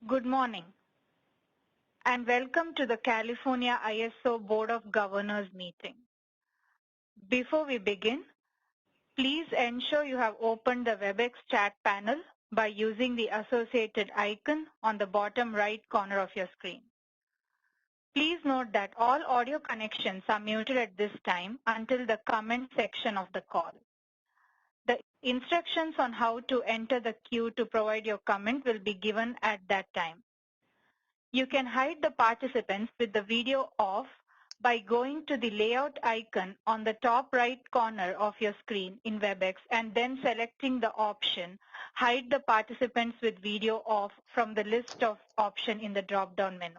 Good morning and welcome to the California ISO Board of Governors meeting. Before we begin, please ensure you have opened the WebEx chat panel by using the associated icon on the bottom right corner of your screen. Please note that all audio connections are muted at this time until the comment section of the call. The instructions on how to enter the queue to provide your comment will be given at that time. You can hide the participants with the video off by going to the layout icon on the top right corner of your screen in WebEx and then selecting the option Hide the Participants with Video Off from the list of options in the drop-down menu.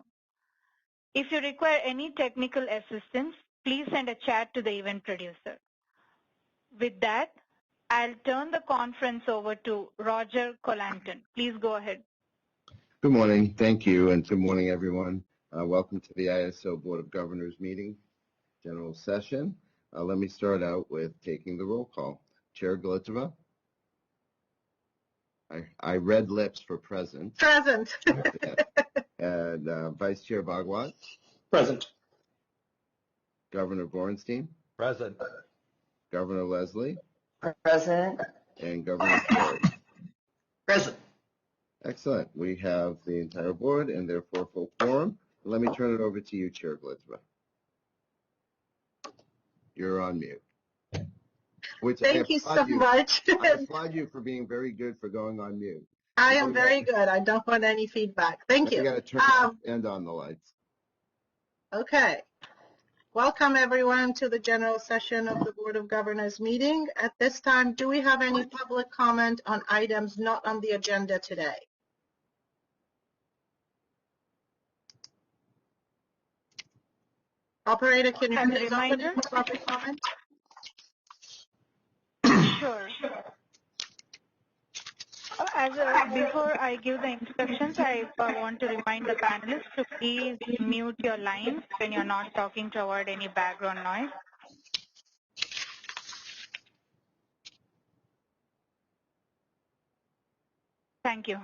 If you require any technical assistance, please send a chat to the event producer. With that, I'll turn the conference over to Roger Colanton. Please go ahead. Good morning. Thank you, and good morning, everyone. Welcome to the ISO Board of Governors meeting, general session. Let me start out with taking the roll call. Chair Glitova? I read lips for present. Present. Yes. And Vice Chair Bhagwat? Present. Governor Borenstein? Present. Governor Leslie? Present. And Governor Story? Present. Excellent. We have the entire board and therefore full quorum. Let me turn it over to you, Chair Glitova. You're on mute. Thank you so much. I applaud you for being very good for going on mute. I am very good. I don't want any feedback. Thank you. You got to turn off and on the lights. Okay. Welcome, everyone, to the general session of the Board of Governors meeting. At this time, do we have any public comment on items not on the agenda today? Operator, can you please open it for public comment? Sure. Before I give the instructions, I want to remind the panelists to please mute your lines when you're not talking to avoid any background noise. Thank you.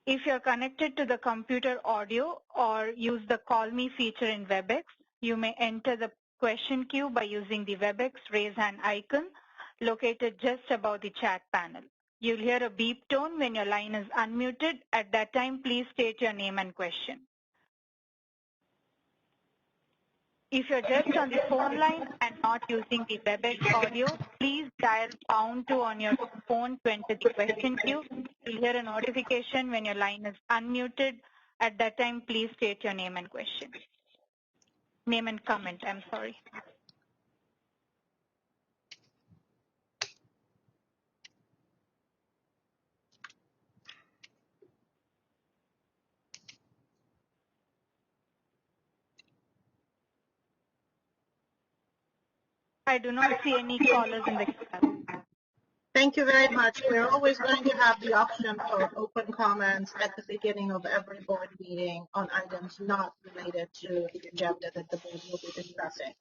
If you're connected to the computer audio or use the Call Me feature in WebEx, you may enter the question queue by using the WebEx raise hand icon located just above the chat panel. You'll hear a beep tone when your line is unmuted. At that time, please state your name and question. If you're just on the phone line and not using the WebEx audio, please dial #2 on your phone to enter the question queue. You'll hear a notification when your line is unmuted. At that time, please state your name and question. Name and comment, I'm sorry. I do not see any callers in the queue. Thank you very much. We're always going to have the option for open comments at the beginning of every board meeting on items not related to the agenda that the board will be discussing.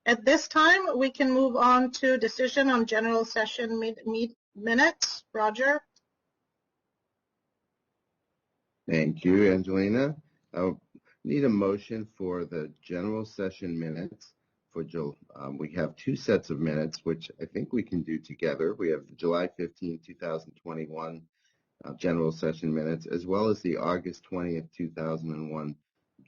At this time, we can move on to decision on general session minutes. Roger? Thank you, Angelina. I need a motion for the general session minutes. We have two sets of minutes, which I think we can do together. We have the July 15, 2021 general session minutes, as well as the August 20th, 2001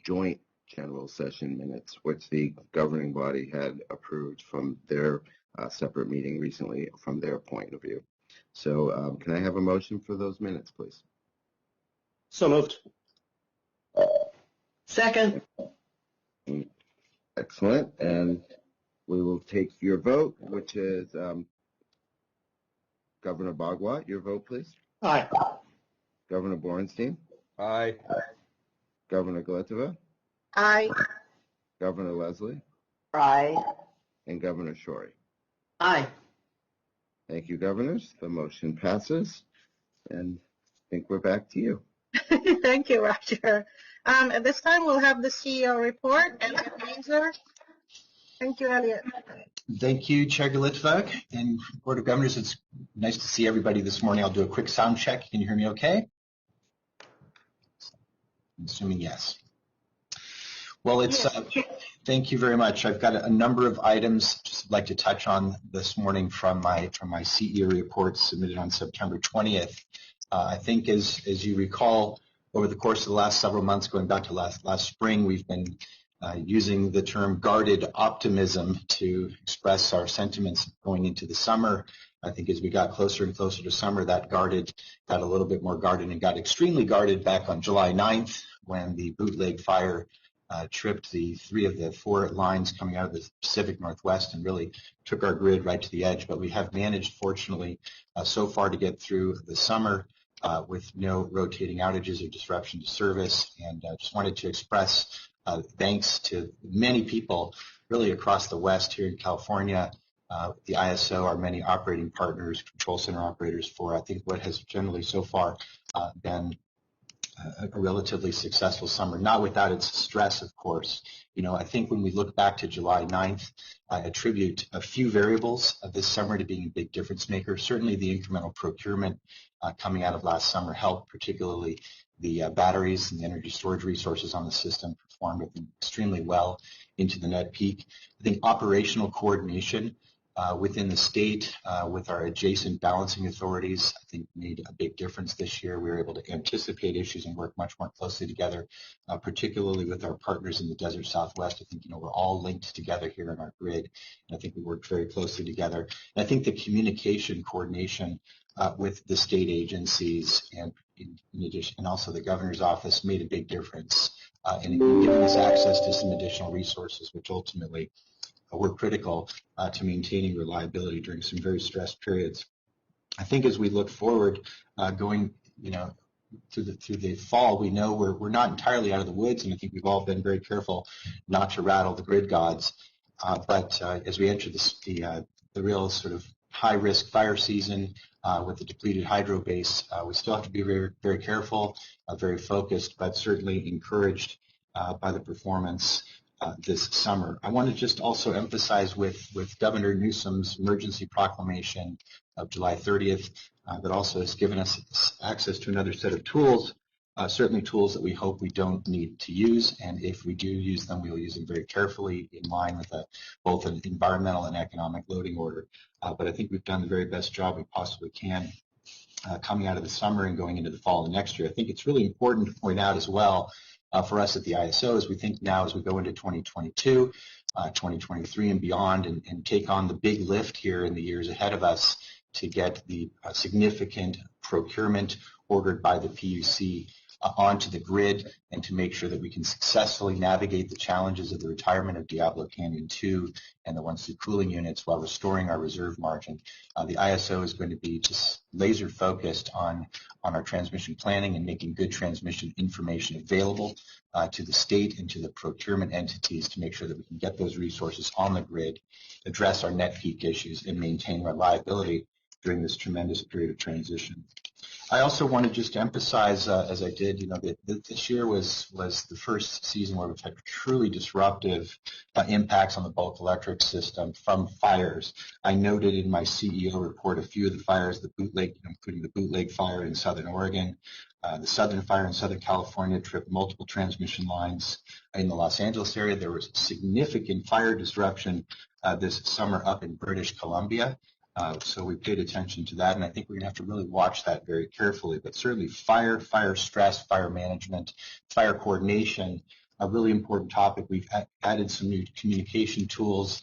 joint general session minutes, which the governing body had approved from their separate meeting recently from their point of view. So can I have a motion for those minutes, please? So moved. Second. Excellent. And we will take your vote, which is Governor Bhagwat. Your vote, please. Aye. Governor Borenstein. Aye. Governor Glitova. Aye. Governor Leslie. Aye. And Governor Shorey. Aye. Thank you, governors. The motion passes. And I think we're back to you. Thank you, Roger. At this time, we'll have the CEO report. Elliot Mainzer. Thank you, Elliot. Thank you, Chair Glitova and Board of Governors. It's nice to see everybody this morning. I'll do a quick sound check. Can you hear me okay? assuming yes. Well, it's Yes. thank you very much. I've got a number of items just like to touch on this morning from my CEO report submitted on September 20th. I think as you recall, over the course of the last several months, going back to last spring, we've been using the term guarded optimism to express our sentiments going into the summer. I think as we got closer and closer to summer, that guarded got a little bit more guarded and got extremely guarded back on July 9th when the bootleg fire tripped the 3 of the 4 lines coming out of the Pacific Northwest and really took our grid right to the edge. But we have managed, fortunately, so far to get through the summer with no rotating outages or disruption to service. And just wanted to express thanks to many people really across the West here in California, the ISO, our many operating partners, control center operators, for I think what has generally so far been a relatively successful summer, not without its stress, of course. I think when we look back to July 9th, I attribute a few variables of this summer to being a big difference maker. Certainly the incremental procurement coming out of last summer helped, particularly the batteries and the energy storage resources on the system performed extremely well into the net peak. I think operational coordination within the state with our adjacent balancing authorities, I think made a big difference this year. We were able to anticipate issues and work much more closely together, particularly with our partners in the Desert Southwest. I think, we're all linked together here in our grid, and I think we worked very closely together. And I think the communication coordination with the state agencies and in addition, and also the governor's office made a big difference in giving us access to some additional resources, which ultimately were critical to maintaining reliability during some very stressed periods. I think as we look forward, going, through the fall, we know we're not entirely out of the woods, and I think we've all been very careful not to rattle the grid gods. But as we enter the real sort of high-risk fire season with the depleted hydro base, we still have to be very, very careful, very focused, but certainly encouraged by the performance this summer. I want to just also emphasize with Governor Newsom's emergency proclamation of July 30th that also has given us access to another set of tools, certainly tools that we hope we don't need to use, and if we do use them, we will use them very carefully in line with both an environmental and economic loading order. But I think we've done the very best job we possibly can coming out of the summer and going into the fall of next year. I think it's really important to point out as well for us at the ISO as we think now as we go into 2022, 2023 and beyond and take on the big lift here in the years ahead of us to get the significant procurement ordered by the PUC onto the grid and to make sure that we can successfully navigate the challenges of the retirement of Diablo Canyon 2 and the one-sleep cooling units while restoring our reserve margin. The ISO is going to be just laser focused on our transmission planning and making good transmission information available to the state and to the procurement entities to make sure that we can get those resources on the grid, address our net peak issues, and maintain reliability during this tremendous period of transition. I also want to just emphasize, as I did, that this year was the first season where we've had truly disruptive impacts on the bulk electric system from fires. I noted in my CEO report a few of the fires, including the bootleg fire in Southern Oregon, the Southern fire in Southern California tripped multiple transmission lines in the Los Angeles area. There was significant fire disruption this summer up in British Columbia. So we paid attention to that, and I think we're going to have to really watch that very carefully. But certainly fire stress, fire management, fire coordination, a really important topic. We've added some new communication tools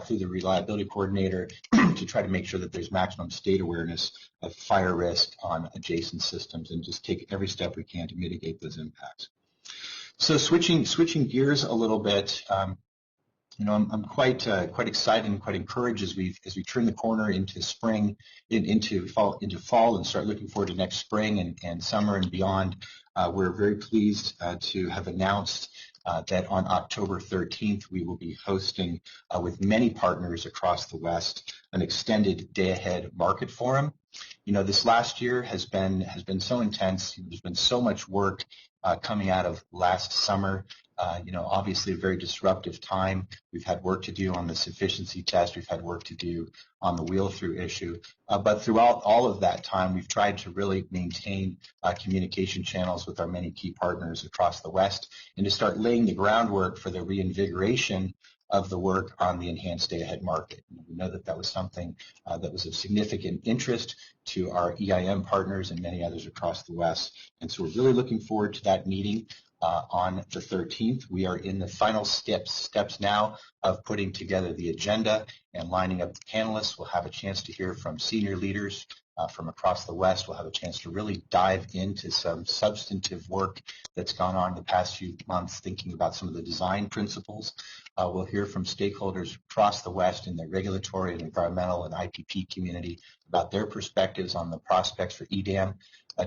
through the reliability coordinator to try to make sure that there's maximum state awareness of fire risk on adjacent systems and just take every step we can to mitigate those impacts. So switching gears a little bit, I'm quite excited and quite encouraged as we turn the corner into spring, into fall, and start looking forward to next spring and summer and beyond. We're very pleased to have announced that on October 13th we will be hosting with many partners across the West an extended day-ahead market forum. This last year has been so intense. There's been so much work coming out of last summer. Obviously a very disruptive time. We've had work to do on the sufficiency test. We've had work to do on the wheel-through issue. But throughout all of that time, we've tried to really maintain communication channels with our many key partners across the West and to start laying the groundwork for the reinvigoration of the work on the enhanced day-ahead market. We know that that was something that was of significant interest to our EIM partners and many others across the West. And so we're really looking forward to that meeting on the 13th. We are in the final steps now of putting together the agenda and lining up the panelists. We'll have a chance to hear from senior leaders from across the West. We'll have a chance to really dive into some substantive work that's gone on in the past few months, thinking about some of the design principles. We'll hear from stakeholders across the West in the regulatory and environmental and IPP community about their perspectives on the prospects for EDAM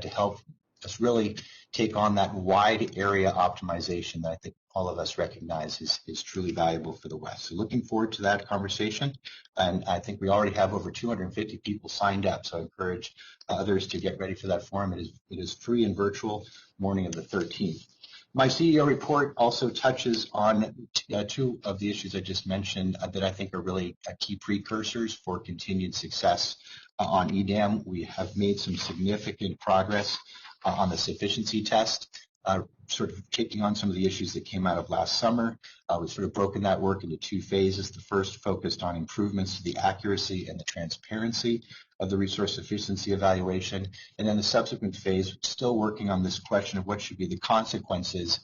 to help us really take on that wide area optimization that I think all of us recognize is truly valuable for the West. So looking forward to that conversation, and I think we already have over 250 people signed up, so I encourage others to get ready for that forum. It is free and virtual, morning of the 13th. My CEO report also touches on two of the issues I just mentioned that I think are really key precursors for continued success on EDAM. We have made some significant progress on the sufficiency test, sort of taking on some of the issues that came out of last summer. We've sort of broken that work into two phases. The first focused on improvements to the accuracy and the transparency of the resource efficiency evaluation, and then the subsequent phase, still working on this question of what should be the consequences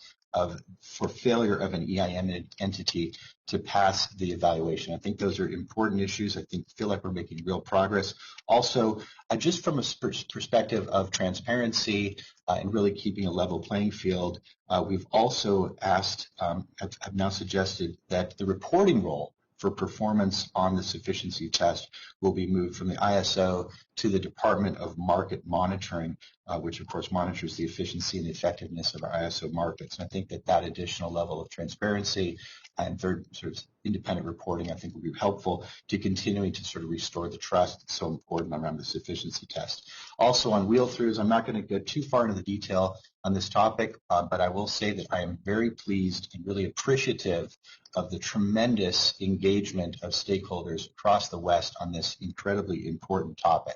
for failure of an EIM entity to pass the evaluation. I think those are important issues. I feel like we're making real progress. Also, just from a perspective of transparency and really keeping a level playing field, we've also asked, have now suggested that the reporting role for performance on the sufficiency test will be moved from the ISO to the Department of Market Monitoring, which of course monitors the efficiency and effectiveness of our ISO markets. And I think that additional level of transparency and third sort of independent reporting, I think, will be helpful to continuing to sort of restore the trust that's so important around the sufficiency test. Also on wheel-throughs, I'm not going to go too far into the detail on this topic, but I will say that I am very pleased and really appreciative of the tremendous engagement of stakeholders across the West on this incredibly important topic.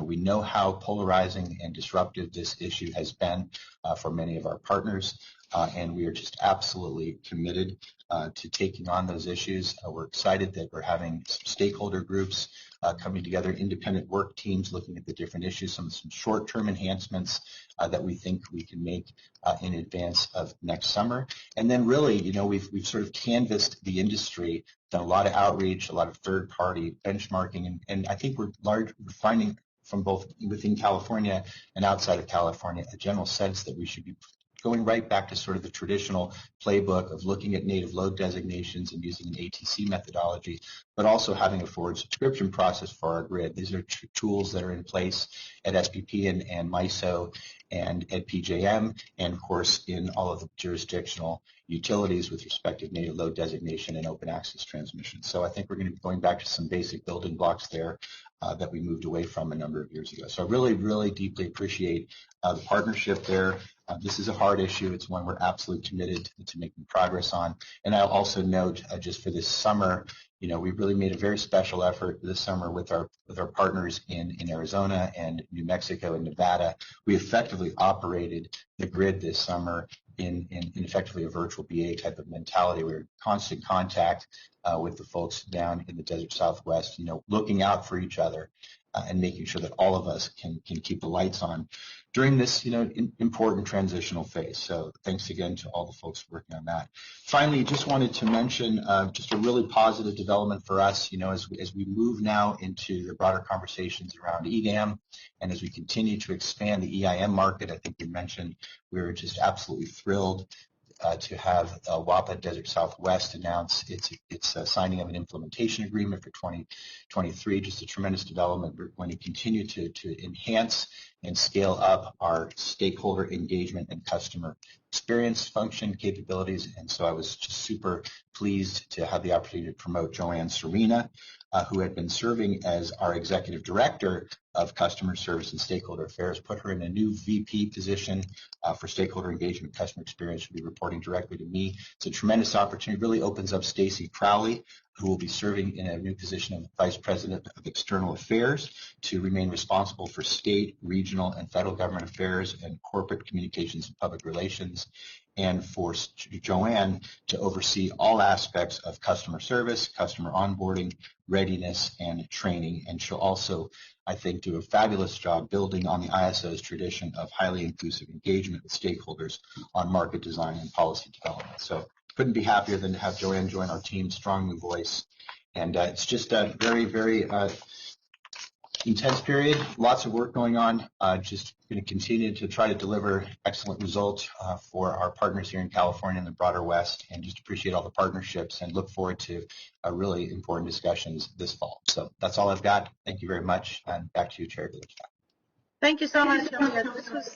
We know how polarizing and disruptive this issue has been for many of our partners, and we are just absolutely committed to taking on those issues. We're excited that we're having some stakeholder groups coming together, independent work teams looking at the different issues, some short-term enhancements that we think we can make in advance of next summer. And then really, we've sort of canvassed the industry, done a lot of outreach, a lot of third-party benchmarking, and I think we're finding from both within California and outside of California a general sense that we should be going right back to sort of the traditional playbook of looking at native load designations and using an ATC methodology, but also having a forward subscription process for our grid. These are tools that are in place at SPP and MISO and at PJM, and of course in all of the jurisdictional utilities with respect to native load designation and open access transmission. So I think we're going to be going back to some basic building blocks there that we moved away from a number of years ago. So I really, really deeply appreciate the partnership there. This is a hard issue. It's one we're absolutely committed to making progress on. And I'll also note just for this summer, we really made a very special effort this summer with our partners in Arizona and New Mexico and Nevada. We effectively operated the grid this summer in effectively a virtual BA type of mentality. We were in constant contact with the folks down in the desert Southwest, looking out for each other and making sure that all of us can keep the lights on during this, important transitional phase. So thanks again to all the folks working on that. Finally, just wanted to mention just a really positive development for us, as we move now into the broader conversations around EDAM, and as we continue to expand the EIM market. I think we mentioned we're just absolutely thrilled to have WAPA Desert Southwest announce its signing of an implementation agreement for 2023. Just a tremendous development. We're going to continue to enhance and scale up our stakeholder engagement and customer experience function capabilities. And so I was just super pleased to have the opportunity to promote Joanne Serena, who had been serving as our executive director of customer service and stakeholder affairs, put her in a new VP position for stakeholder engagement, customer experience. She'll be reporting directly to me. It's a tremendous opportunity. It really opens up Stacy Crowley, who will be serving in a new position of Vice President of External Affairs, to remain responsible for state, regional, and federal government affairs and corporate communications and public relations, and for Joanne to oversee all aspects of customer service, customer onboarding, readiness, and training. And she'll also, I think, do a fabulous job building on the ISO's tradition of highly inclusive engagement with stakeholders on market design and policy development. So couldn't be happier than to have Joanne join our team. Strong new voice. And it's just a very, very intense period, lots of work going on. Just going to continue to try to deliver excellent results for our partners here in California and the broader West, and just appreciate all the partnerships and look forward to really important discussions this fall. So that's all I've got. Thank you very much, and back to you, Chair Gillespie. Thank you so much, Elliot.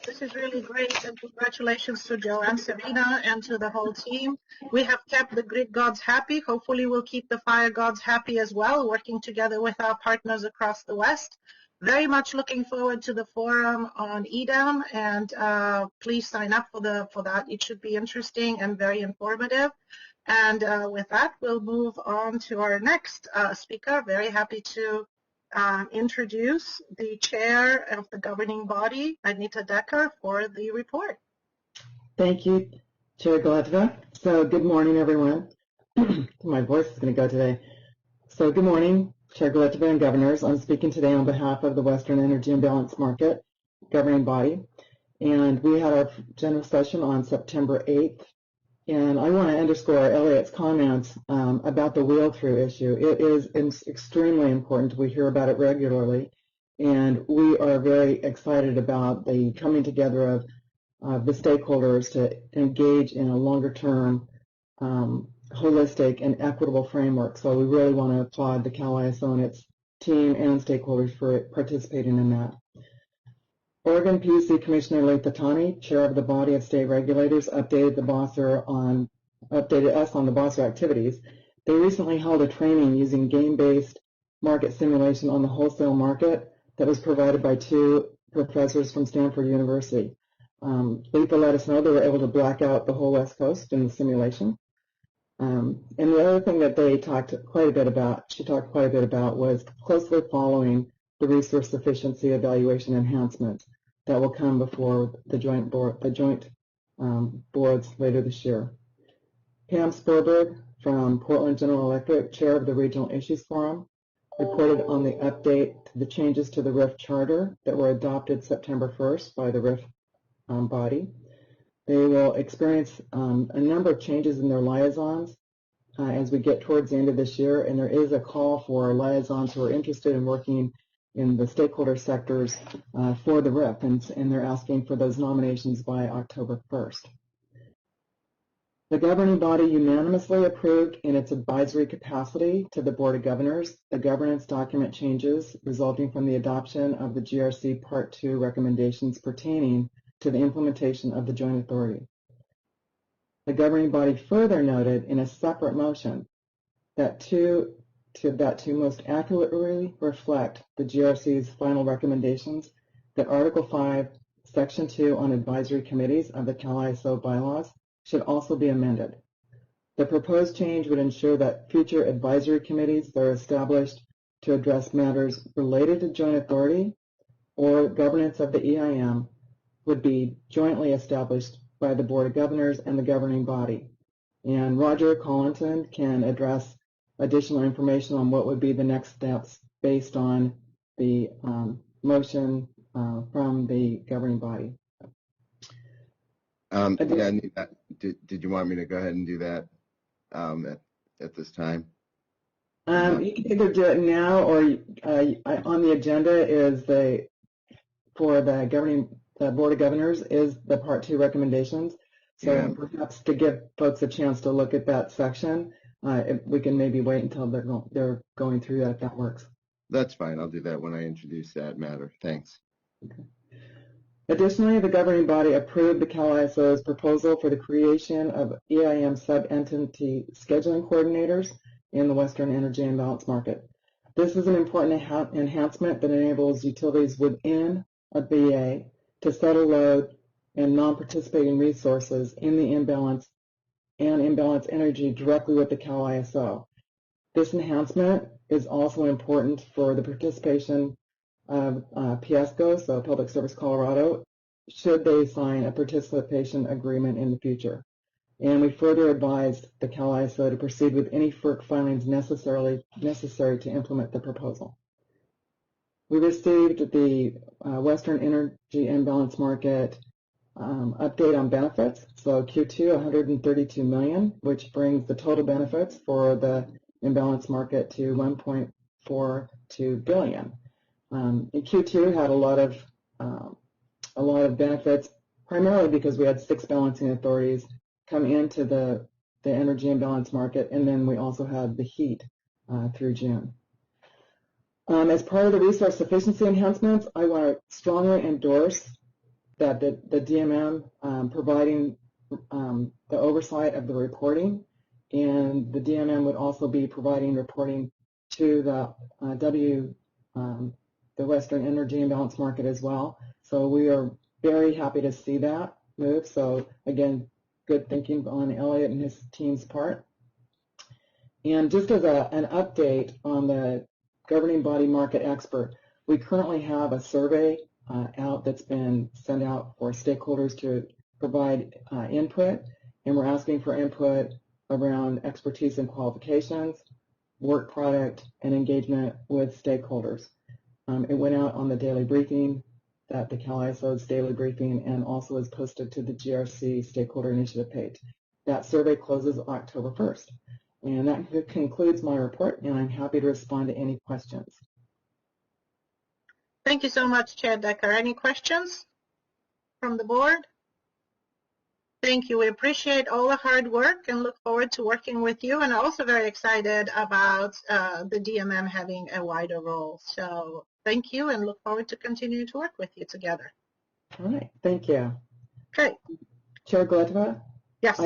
This is really great, and congratulations to Joanne Serena and to the whole team. We have kept the grid gods happy. Hopefully we'll keep the fire gods happy as well, working together with our partners across the West. Very much looking forward to the forum on EDAM, and please sign up for that. It should be interesting and very informative. And with that, we'll move on to our next speaker. Very happy to introduce the chair of the governing body, Anita Decker, for the report. Thank you, Chair Galatova. So good morning, everyone. My voice is going to go today. So good morning, Chair Galatova and governors. I'm speaking today on behalf of the Western Energy Imbalance Market governing body. And we had our general session on September 8th. And I want to underscore Elliot's comments about the wheel-through issue. It is extremely important. We hear about it regularly, and we are very excited about the coming together of the stakeholders to engage in a longer-term, holistic, and equitable framework. So we really want to applaud the Cal ISO and its team and stakeholders for participating in that. Oregon PUC Commissioner Lee Tatani, chair of the body of state regulators, updated us on the BOSSER activities. They recently held a training using game-based market simulation on the wholesale market that was provided by two professors from Stanford University. Letha let us know they were able to black out the whole West Coast in the simulation. And the other thing that she talked quite a bit about, was closely following the resource sufficiency evaluation enhancements that will come before the joint boards later this year. Pam Sperberg from Portland General Electric, chair of the Regional Issues Forum, reported on the update to the changes to the RIF charter that were adopted September 1st by the RIF body. They will experience a number of changes in their liaisons as we get towards the end of this year, and there is a call for liaisons who are interested in working in the stakeholder sectors for the RIF, and they're asking for those nominations by October 1st. The governing body unanimously approved in its advisory capacity to the Board of Governors the governance document changes resulting from the adoption of the GRC Part 2 recommendations pertaining to the implementation of the joint authority. The governing body further noted in a separate motion that to most accurately reflect the GRC's final recommendations, that Article 5, Section 2 on advisory committees of the Cal ISO bylaws should also be amended. The proposed change would ensure that future advisory committees that are established to address matters related to joint authority or governance of the EIM would be jointly established by the Board of Governors and the governing body. And Roger Collinton can address additional information on what would be the next steps based on the motion from the governing body. Yeah, did you want me to go ahead and do that at this time? You can either do it now, or on the agenda is for the Board of Governors is the Part 2 recommendations. So perhaps to give folks a chance to look at that section, we can maybe wait until they're going through that, if that works. That's fine. I'll do that when I introduce that matter. Thanks. Okay. Additionally, the governing body approved the CalISO's proposal for the creation of EIM sub-entity scheduling coordinators in the Western Energy Imbalance Market. This is an important enhancement that enables utilities within a BA to settle load and non-participating resources in the imbalance and imbalance energy directly with the CalISO. This enhancement is also important for the participation of PSCO, so Public Service Colorado, should they sign a participation agreement in the future. And we further advised the CalISO to proceed with any FERC filings necessary to implement the proposal. We received the Western Energy Imbalance Market update on benefits. So Q2, $132 million, which brings the total benefits for the imbalance market to $1.42 billion. Q2 had a lot of benefits, primarily because we had 6 balancing authorities come into the energy imbalance market, and then we also had the heat through June. As part of the resource sufficiency enhancements, I want to strongly endorse that the DMM providing the oversight of the reporting, and the DMM would also be providing reporting to the Western Energy Imbalance Market as well. So we are very happy to see that move. So again, good thinking on Elliot and his team's part. And just as an update on the governing body market expert, we currently have a survey out that's been sent out for stakeholders to provide input, and we're asking for input around expertise and qualifications, work product, and engagement with stakeholders. It went out on the daily briefing, that the CalISO's daily briefing, and also is posted to the GRC Stakeholder Initiative page. That survey closes October 1st. And that concludes my report, and I'm happy to respond to any questions. Thank you so much, Chair Decker. Any questions from the board? Thank you. We appreciate all the hard work and look forward to working with you, and also very excited about the DMM having a wider role. So thank you, and look forward to continuing to work with you together. All right. Thank you. Okay. Chair Gletova? Yes.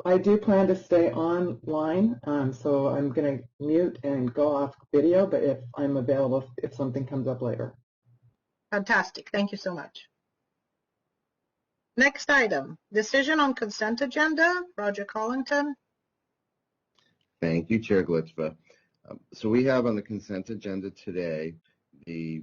I do plan to stay online, so I'm going to mute and go off video, but if I'm available, if something comes up later. Fantastic. Thank you so much. Next item, decision on consent agenda. Roger Collington. Thank you, Chair Gletova. So we have on the consent agenda today the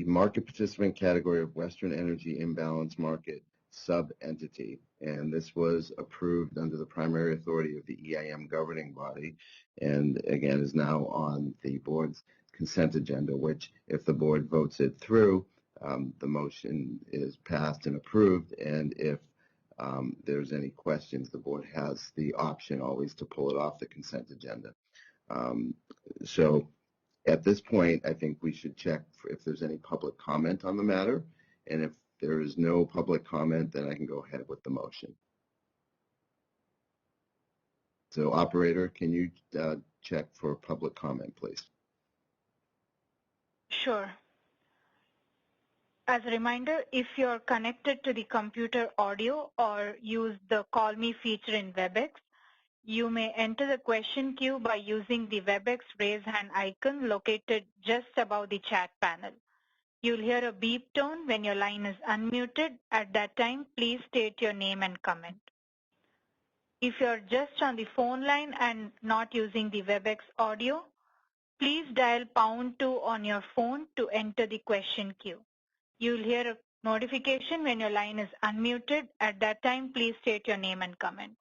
market participant category of Western Energy Imbalance Market sub-entity, and this was approved under the primary authority of the EIM governing body, and again is now on the board's consent agenda, which if the board votes it through, the motion is passed and approved, and if there's any questions, the board has the option always to pull it off the consent agenda. So at this point, I think we should check if there's any public comment on the matter, and if there is no public comment, then I can go ahead with the motion. So operator, can you check for public comment, please? Sure. As a reminder, if you're connected to the computer audio or use the Call Me feature in WebEx, you may enter the question queue by using the WebEx raise hand icon located just above the chat panel. You'll hear a beep tone when your line is unmuted. At that time, please state your name and comment. If you're just on the phone line and not using the WebEx audio, please dial #2 on your phone to enter the question queue. You'll hear a notification when your line is unmuted. At that time, please state your name and comment.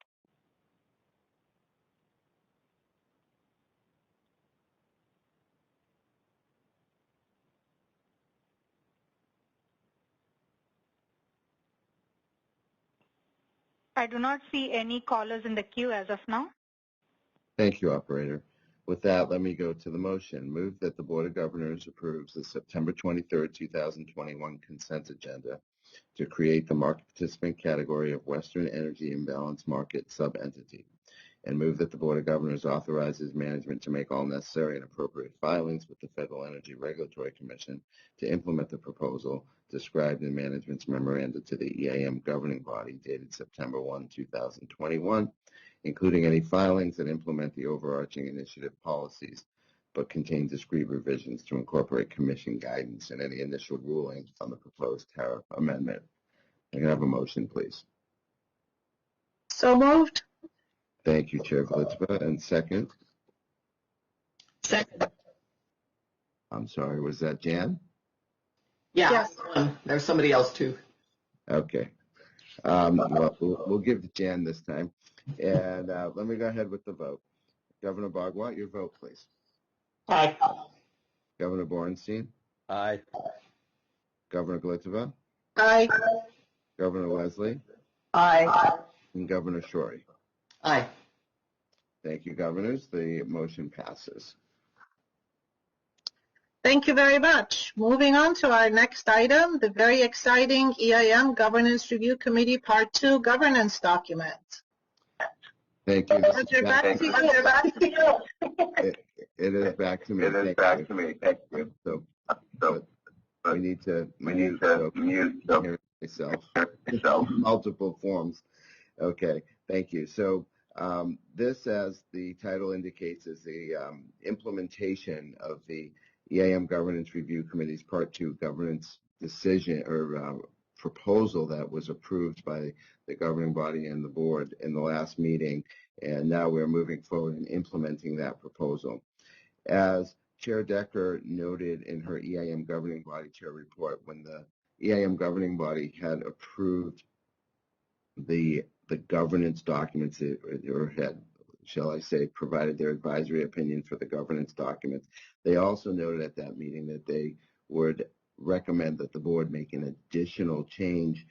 I do not see any callers in the queue as of now. Thank you, operator. With that, let me go to the motion. Move that the Board of Governors approves the September 23rd, 2021 consent agenda to create the market participant category of Western Energy Imbalance Market sub-entity. and move that the Board of Governors authorizes management to make all necessary and appropriate filings with the Federal Energy Regulatory Commission to implement the proposal described in management's memorandum to the EAM governing body dated September 1, 2021, including any filings that implement the overarching initiative policies but contain discrete revisions to incorporate Commission guidance and any initial ruling on the proposed tariff amendment. I can have a motion, please. So moved. Thank you, Chair Glitzba. And second? Second. I'm sorry, was that Jan? Yeah. Yes. There's somebody else too. Okay. Well, we'll give to Jan this time. And let me go ahead with the vote. Governor Bogwat, your vote, please. Aye. Governor Borenstein? Aye. Governor Glitzba? Aye. Governor Leslie? Aye. And Governor Shorey? Aye. Thank you, governors. The motion passes. Thank you very much. Moving on to our next item, the very exciting EIM Governance Review Committee Part 2 governance document. Thank you. Roger, back to you. It is back to me. It is back to me. Thank you. So So we need to mute myself. yourself. Multiple forms. Okay, thank you. So this, as the title indicates, is the implementation of the EAM Governance Review Committee's Part 2 governance decision or proposal that was approved by the governing body and the board in the last meeting, and now we're moving forward in implementing that proposal. As Chair Decker noted in her EAM governing body chair report, when the EAM governing body had approved the governance documents, or had, shall I say, provided their advisory opinion for the governance documents, they also noted at that meeting that they would recommend that the board make an additional change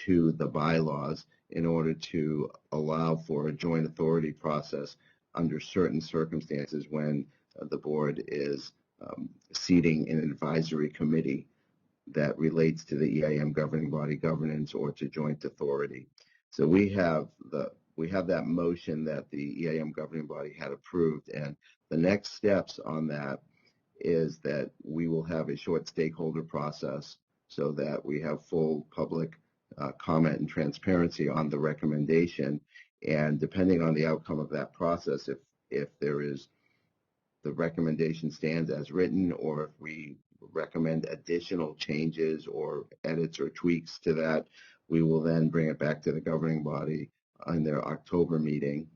to the bylaws in order to allow for a joint authority process under certain circumstances when the board is seating an advisory committee that relates to the EIM governing body governance or to joint authority. So we have that motion that the EIM governing body had approved, and the next steps on that is that we will have a short stakeholder process so that we have full public comment and transparency on the recommendation. And depending on the outcome of that process, if there is the recommendation stands as written, or if we recommend additional changes or edits or tweaks to that, we will then bring it back to the governing body in their October meeting,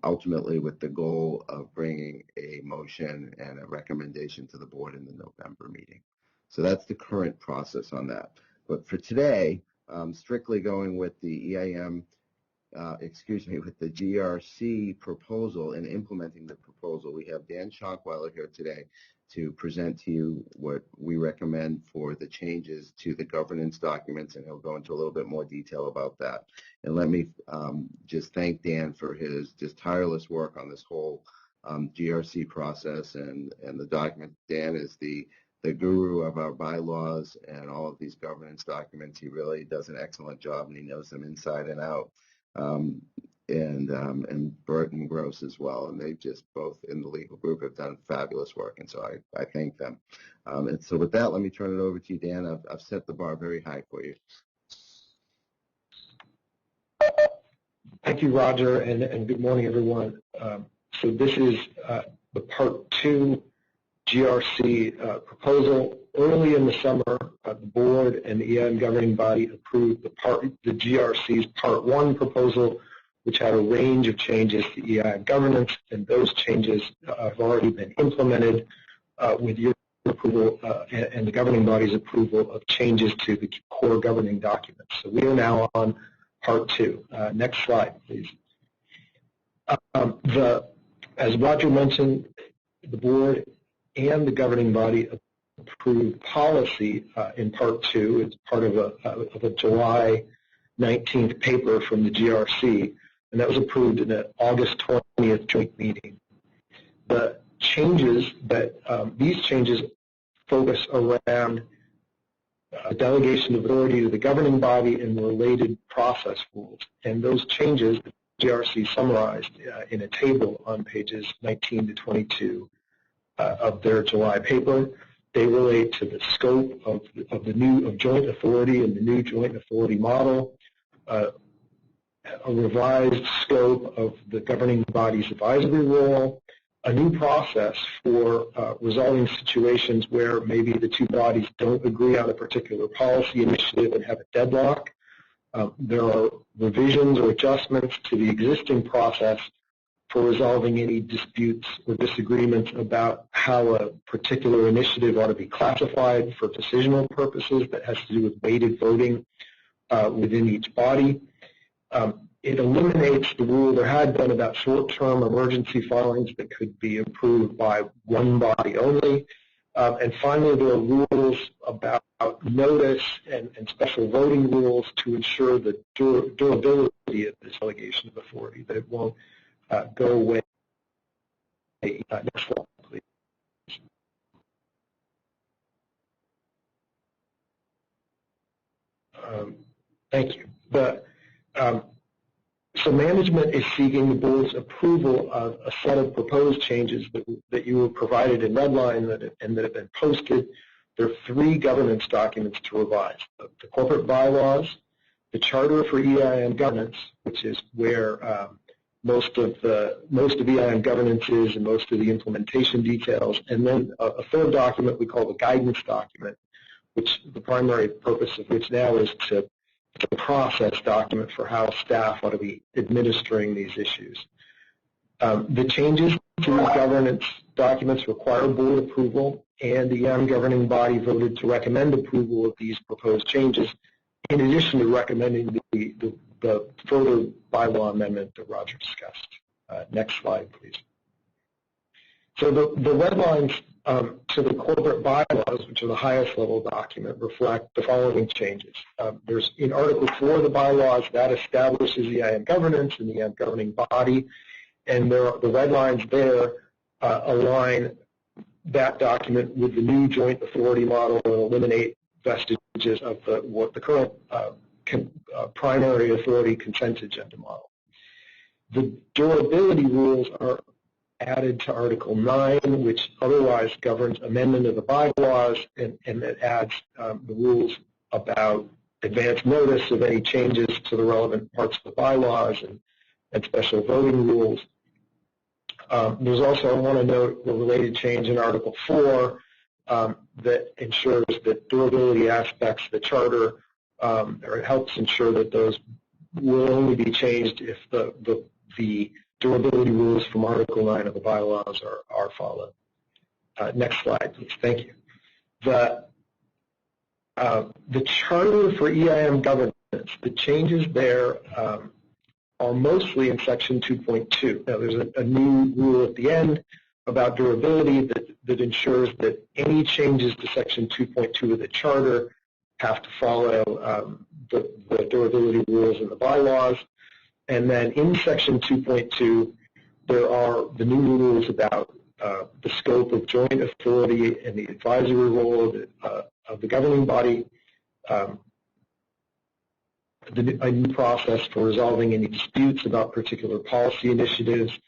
ultimately with the goal of bringing a motion and a recommendation to the board in the November meeting. So that's the current process on that. But for today, strictly going with the EIM, with the GRC proposal and implementing the proposal, we have Dan Schonkweiler here today to present to you what we recommend for the changes to the governance documents, and he'll go into a little bit more detail about that. And let me just thank Dan for his just tireless work on this whole GRC process and the document. Dan is the guru of our bylaws and all of these governance documents. He really does an excellent job, and he knows them inside and out. And Burton Gross as well, and they just both in the legal group have done fabulous work, and so I thank them. And so with that, let me turn it over to you, Dan. I've set the bar very high for you. Thank you, Roger, and good morning, everyone. So this is the Part 2 GRC proposal. Early in the summer, the board and the EIM governing body approved the GRC's Part 1 proposal, which had a range of changes to EIM governance, and those changes have already been implemented with your approval and the governing body's approval of changes to the core governing documents. So we are now on Part 2. Next slide, please. As Roger mentioned, the board and the governing body approved policy in Part 2. It's part of a July 19th paper from the GRC, and that was approved in an August 20th joint meeting. The changes these changes focus around delegation of authority to the governing body and related process rules, and those changes GRC summarized in a table on pages 19 to 22 of their July paper. They relate to the scope of joint authority and the new joint authority model, a revised scope of the governing body's advisory role, a new process for resolving situations where maybe the two bodies don't agree on a particular policy initiative and have a deadlock. There are revisions or adjustments to the existing process for resolving any disputes or disagreements about how a particular initiative ought to be classified for decisional purposes. That has to do with weighted voting within each body. It eliminates the rule there had been about short-term emergency filings that could be approved by one body only. And finally, there are rules about notice and special voting rules to ensure the durability of this delegation of authority, that it won't go away. Next slide, please. Thank you. So management is seeking the board's approval of a set of proposed changes that you were provided in Redline and that have been posted. There are 3 governance documents to revise: the corporate bylaws, the charter for EIM governance, which is where most of EIM governance is and most of the implementation details, and then a 3rd document we call the guidance document, which the primary purpose of which now is to a process document for how staff ought to be administering these issues. The changes to these governance documents require board approval, and the EIM governing body voted to recommend approval of these proposed changes, in addition to recommending the further bylaw amendment that Roger discussed. Next slide, please. So the red lines to the corporate bylaws, which are the highest level document, reflect the following changes. There's in Article 4 of the bylaws that establishes EIM governance and the EIM governing body, and the red lines there align that document with the new joint authority model and eliminate vestiges of what the current primary authority consent agenda model. The durability rules are added to Article 9, which otherwise governs amendment of the bylaws, and it adds the rules about advance notice of any changes to the relevant parts of the bylaws and special voting rules. There's also, I want to note, the related change in Article 4 that ensures that durability aspects of the charter, or it helps ensure that those will only be changed if the durability rules from Article 9 of the bylaws are followed. Next slide, please. Thank you. The charter for EIM governance, the changes there are mostly in Section 2.2. Now, there's a new rule at the end about durability that ensures that any changes to Section 2.2 of the charter have to follow the durability rules in the bylaws. And then in Section 2.2, there are the new rules about the scope of joint authority and the advisory role of the governing body, a new process for resolving any disputes about particular policy initiatives,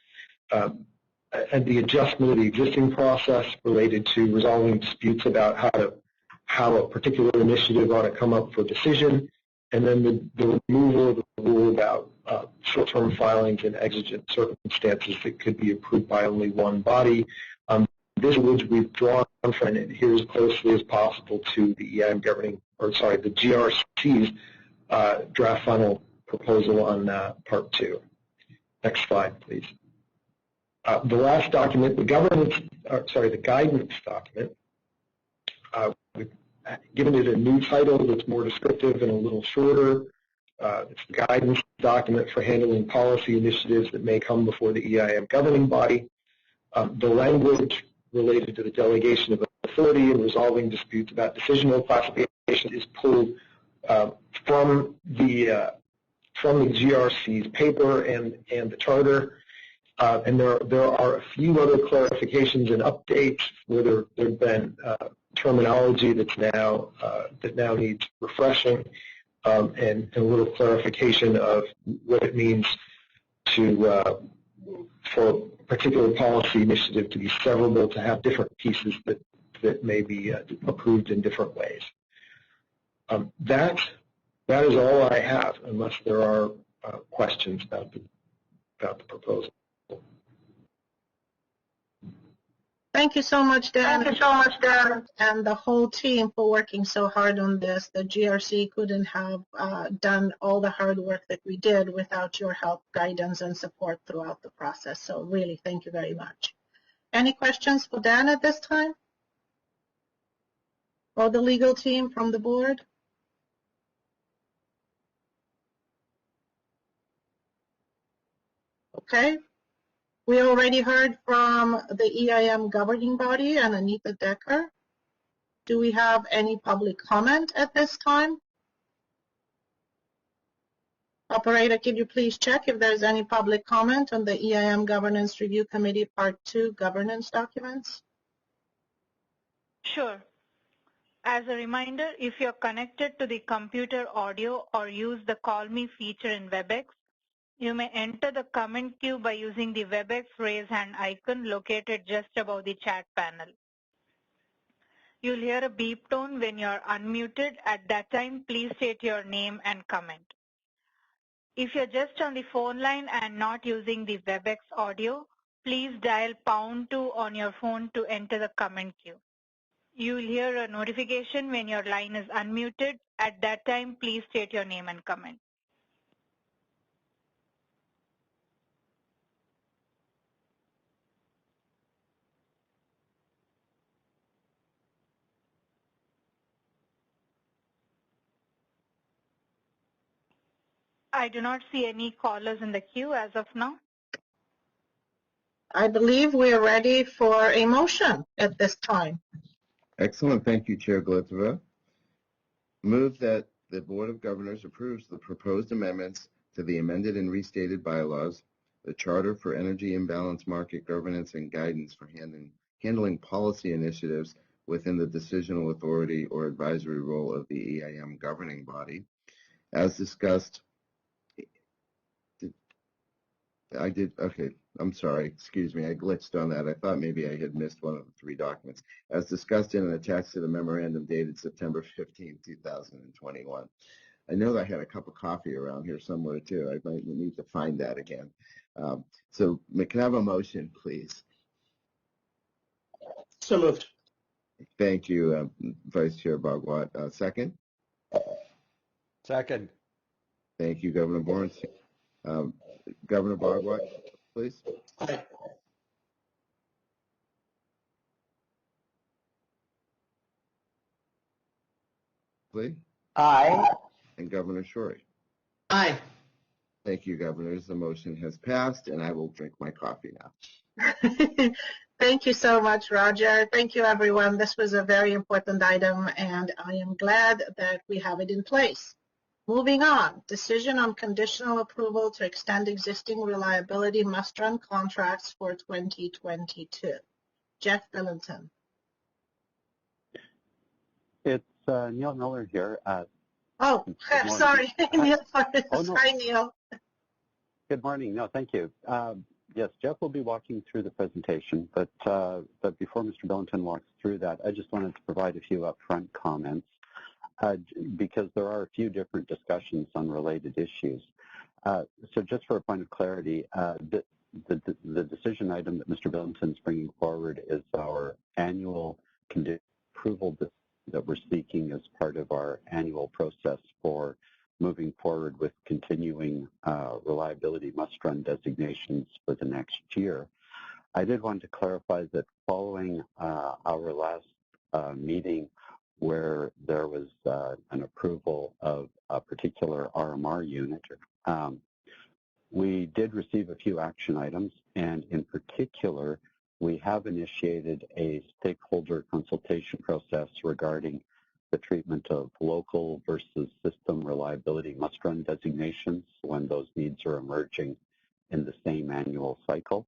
and the adjustment of the existing process related to resolving disputes about how a particular initiative ought to come up for decision, and then the removal of the rule about short-term filings and exigent circumstances that could be approved by only one body. This which we've drawn from and adhere as closely as possible to the EIM governing, or sorry, the GRC's draft final proposal on Part 2. Next slide, please. The last document, the guidance document, we've given it a new title that's more descriptive and a little shorter. It's the guidance document for handling policy initiatives that may come before the EIM governing body. The language related to the delegation of authority and resolving disputes about decisional classification is pulled from the GRC's paper and the charter. And there are a few other clarifications and updates where there have been terminology that now needs refreshing, and a little clarification of what it means for a particular policy initiative to be severable, to have different pieces that may be approved in different ways. That is all I have, unless there are questions about the proposal. Thank you so much, Dan. And the whole team for working so hard on this. The GRC couldn't have done all the hard work that we did without your help, guidance, and support throughout the process. So really, thank you very much. Any questions for Dan at this time? Or the legal team from the board? Okay. We already heard from the EIM governing body and Anita Decker. Do we have any public comment at this time? Operator, can you please check if there's any public comment on the EIM Governance Review Committee Part 2 governance documents? Sure. As a reminder, if you're connected to the computer audio or use the Call Me feature in WebEx, you may enter the comment queue by using the WebEx raise hand icon located just above the chat panel. You'll hear a beep tone when you're unmuted. At that time, please state your name and comment. If you're just on the phone line and not using the WebEx audio, please dial #2 on your phone to enter the comment queue. You will hear a notification when your line is unmuted. At that time, please state your name and comment. I do not see any callers in the queue as of now. I believe we are ready for a motion at this time. Excellent. Thank you, Chair Glitova. Move that the Board of Governors approves the proposed amendments to the amended and restated bylaws, the Charter for Energy Imbalance Market Governance and Guidance for handling policy initiatives within the decisional authority or advisory role of the EIM governing body. As discussed, okay, I'm sorry, excuse me, I glitched on that. I thought maybe I had missed one of the 3 documents. As discussed in and attached to the memorandum dated September 15, 2021. I know that I had a cup of coffee around here somewhere too. I might need to find that again. So can I have a motion, please? So moved. Thank you, Vice Chair Bhagwat. Second? Second. Thank you, Governor Borenstein. Governor Bhagwat, please. Aye. Please. Aye. And Governor Shorey. Aye. Thank you, Governors. The motion has passed, and I will drink my coffee now. Thank you so much, Roger. Thank you, everyone. This was a very important item, and I am glad that we have it in place. Moving on, decision on conditional approval to extend existing reliability must-run contracts for 2022. Jeff Billington. It's Neil Miller here. Oh, sorry. Neil, oh, no. Hi, Neil. Good morning. No, thank you. Yes, Jeff will be walking through the presentation, but before Mr. Billington walks through that, I just wanted to provide a few upfront comments because there are a few different discussions on related issues. So just for a point of clarity, the decision item that Mr. Billington is bringing forward is our annual approval that we're seeking as part of our annual process for moving forward with continuing reliability must-run designations for the next year. I did want to clarify that following our last meeting where there was an approval of a particular RMR unit, we did receive a few action items, and in particular, we have initiated a stakeholder consultation process regarding the treatment of local versus system reliability must-run designations when those needs are emerging in the same annual cycle.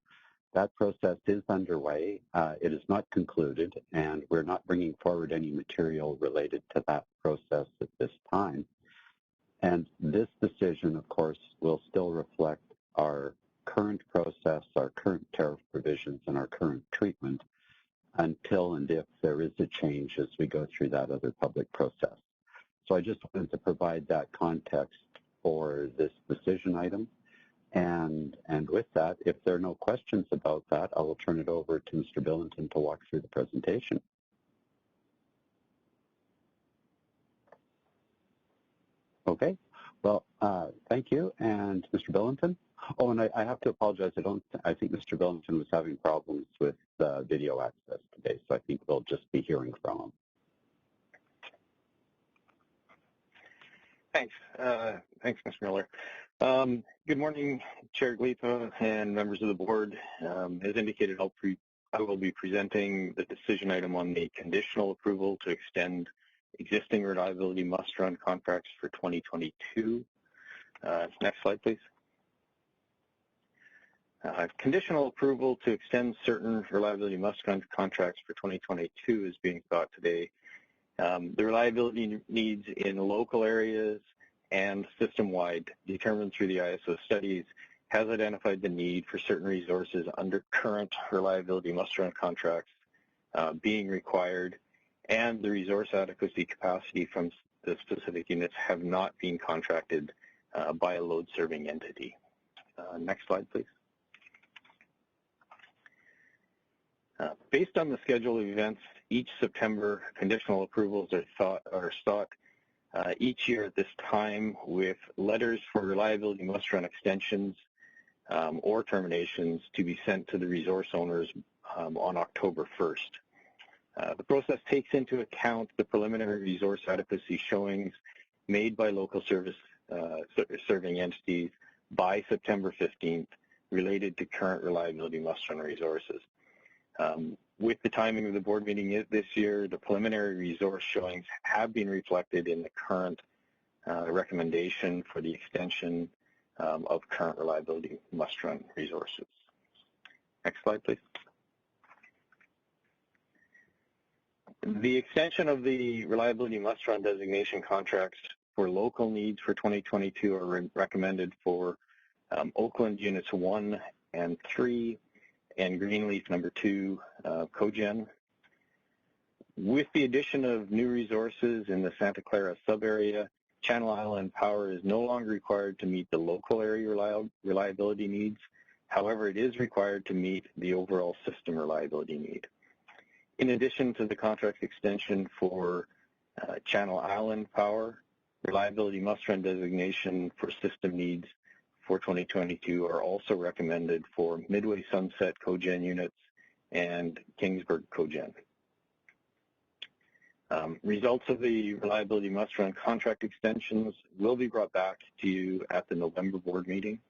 That process is underway. It is not concluded, and we're not bringing forward any material related to that process at this time. And this decision, of course, will still reflect our current process, our current tariff provisions, and our current treatment until and if there is a change as we go through that other public process. So I just wanted to provide that context for this decision item. And with that, if there are no questions about that, I will turn it over to Mr. Billington to walk through the presentation. Okay, well, thank you. And Mr. Billington? Oh, and I have to apologize. I think Mr. Billington was having problems with video access today, so I think we'll just be hearing from him. Thanks. Thanks, Mr. Miller. Good morning, Chair Glipa and members of the board. As indicated, I will be presenting the decision item on the conditional approval to extend existing reliability must-run contracts for 2022. Next slide, please. Conditional approval to extend certain reliability must-run contracts for 2022 is being sought today. The reliability needs in local areas and system-wide, determined through the ISO studies, has identified the need for certain resources under current reliability must-run contracts being required, and the resource adequacy capacity from the specific units have not been contracted by a load-serving entity. Next slide, please. Based on the schedule of events, each September conditional approvals are sought each year at this time, with letters for reliability must-run extensions or terminations to be sent to the resource owners on October 1st. The process takes into account the preliminary resource adequacy showings made by local serving entities by September 15th related to current reliability must-run resources. With the timing of the board meeting this year, the preliminary resource showings have been reflected in the current recommendation for the extension of current reliability must-run resources. Next slide, please. The extension of the reliability must-run designation contracts for local needs for 2022 are recommended for Oakland Units 1 and 3 and Greenleaf number 2 cogen. With the addition of new resources in the Santa Clara sub-area, Channel Island Power is no longer required to meet the local area reliability needs. However, it is required to meet the overall system reliability need. In addition to the contract extension for Channel Island Power, reliability must-run designation for system needs for 2022 are also recommended for Midway Sunset cogen units and Kingsburg cogen. Results of the reliability must-run contract extensions will be brought back to you at the November board meeting.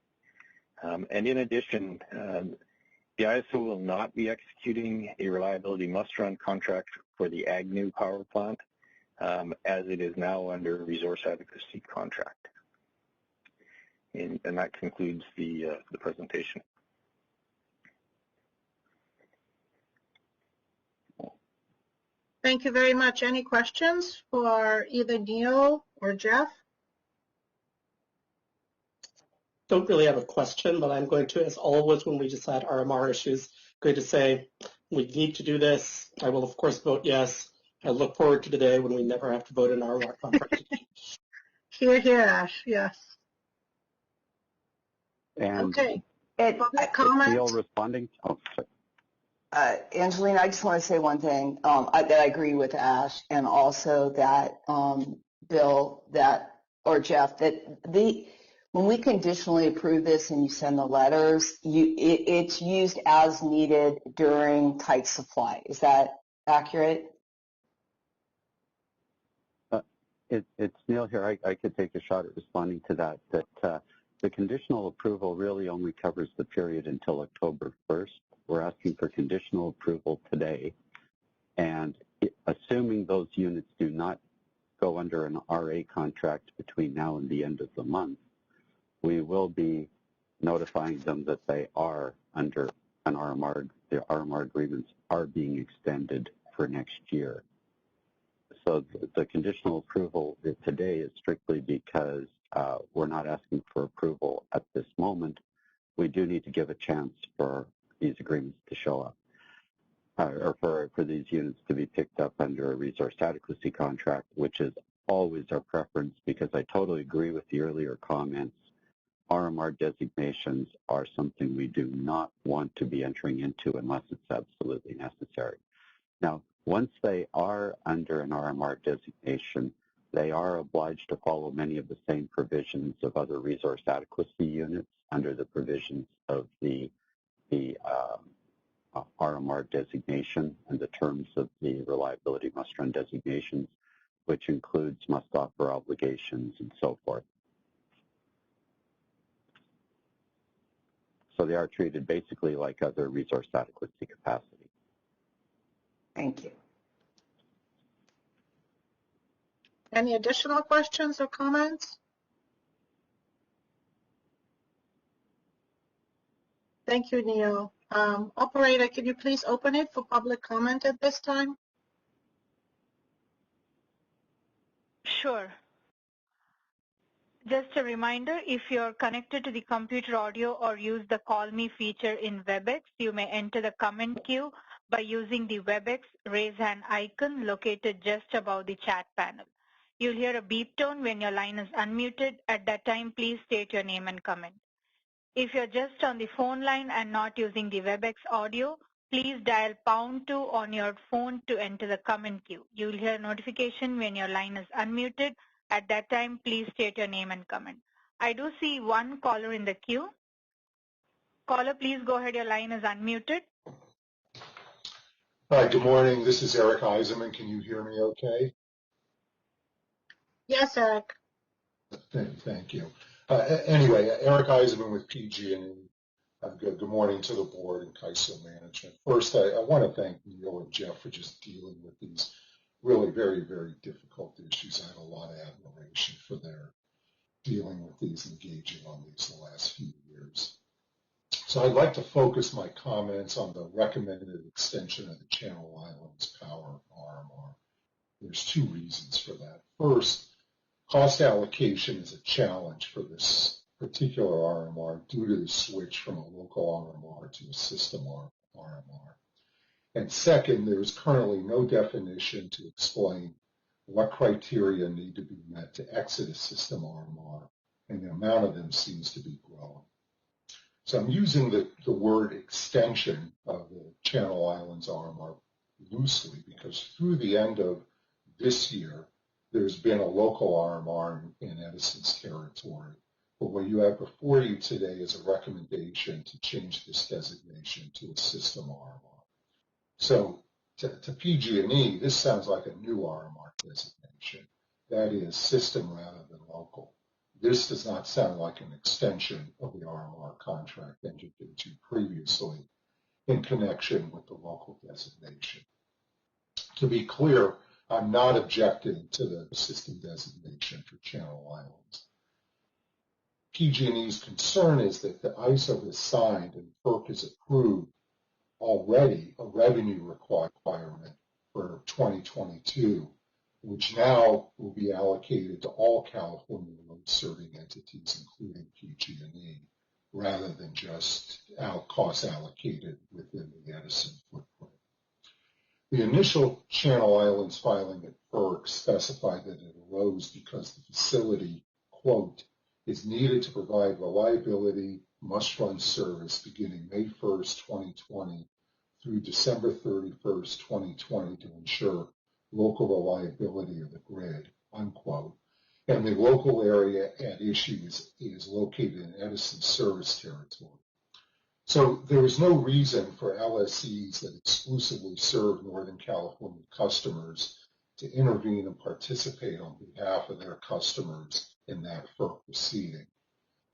And in addition, the ISO will not be executing a reliability must-run contract for the Agnew power plant, as it is now under a resource adequacy contract. And that concludes the presentation. Thank you very much. Any questions for either Neil or Jeff? Don't really have a question, but I'm going to, as always when we decide RMR issues, going to say we need to do this. I will, of course, vote yes. I look forward to the day when we never have to vote in RMR contract. Hear, hear, Ash, yes. And okay. Neil responding? Oh, sorry. Angelina, I just want to say one thing, that I agree with Ash, and also that Bill, or Jeff, that when we conditionally approve this and you send the letters, it's used as needed during tight supply. Is that accurate? It's Neil here. I could take a shot at responding to that. That the conditional approval really only covers the period until October 1st. We're asking for conditional approval today, and assuming those units do not go under an RA contract between now and the end of the month, we will be notifying them that they are under an RMR. The RMR agreements are being extended for next year. So the conditional approval today is strictly because we're not asking for approval at this moment. we do need to give a chance for these agreements to show up, or for these units to be picked up under a resource adequacy contract, which is always our preference, because I totally agree with the earlier comments. RMR designations are something we do not want to be entering into unless it's absolutely necessary. Now, once they are under an RMR designation, they are obliged to follow many of the same provisions of other resource adequacy units under the provisions of the RMR designation and the terms of the reliability must-run designations, which includes must-offer obligations and so forth. So they are treated basically like other resource adequacy capacity. Thank you. Any additional questions or comments? Thank you, Neil. Operator, can you please open it for public comment at this time? Sure. Just a reminder, if you're connected to the computer audio or use the Call Me feature in WebEx, you may enter the comment queue by using the WebEx raise hand icon located just above the chat panel. You'll hear a beep tone when your line is unmuted. At that time, please state your name and comment. If you're just on the phone line and not using the WebEx audio, please dial #2 on your phone to enter the comment queue. You'll hear a notification when your line is unmuted. At that time, please state your name and comment. I do see one caller in the queue. Caller, please go ahead. Your line is unmuted. Hi, good morning. This is Eric Eisenman. Can you hear me okay? Yes, Eric. Thank you. Anyway, Eric Eisenman with PGE. Good morning to the board and CAISO management. First, I want to thank Neil and Jeff for just dealing with these really very, very difficult issues. I have a lot of admiration for their dealing with these, engaging on these the last few years. So I'd like to focus my comments on the recommended extension of the Channel Islands Power RMR. There's two reasons for that. First, cost allocation is a challenge for this particular RMR due to the switch from a local RMR to a system RMR. And second, there is currently no definition to explain what criteria need to be met to exit a system RMR, and the amount of them seems to be growing. So I'm using the word extension of the Channel Islands RMR loosely because through the end of this year, there's been a local RMR in Edison's territory. But what you have before you today is a recommendation to change this designation to a system RMR. So to PG&E, this sounds like a new RMR designation. That is system rather than local. This does not sound like an extension of the RMR contract entered into previously in connection with the local designation. To be clear, I'm not objecting to the system designation for Channel Islands. PG&E's concern is that the ISO has signed and FERC has approved already a revenue requirement for 2022, which now will be allocated to all California load-serving entities, including PG&E, rather than just costs allocated within the Edison footprint. The initial Channel Islands filing at FERC specified that it arose because the facility, quote, is needed to provide reliability, must-run service beginning May 1st, 2020 through December 31st, 2020 to ensure local reliability of the grid, unquote. And the local area at issue is located in Edison's service territory. So there is no reason for LSEs that exclusively serve Northern California customers to intervene and participate on behalf of their customers in that FERC proceeding.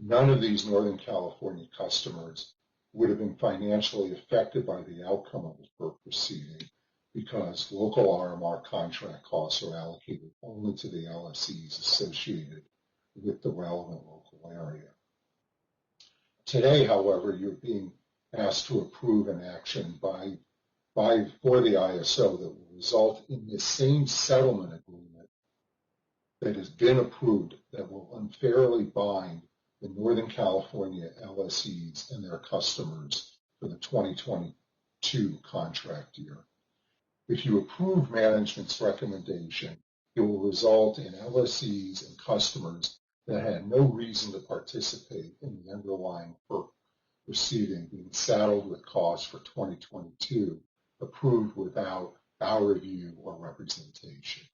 None of these Northern California customers would have been financially affected by the outcome of the FERC proceeding because local RMR contract costs are allocated only to the LSEs associated with the relevant local area. Today, however, you're being asked to approve an action for the ISO that will result in the same settlement agreement that has been approved that will unfairly bind the Northern California LSEs and their customers for the 2022 contract year. If you approve management's recommendation, it will result in LSEs and customers that had no reason to participate in the underlying FERC proceeding being saddled with costs for 2022 approved without our review or representation.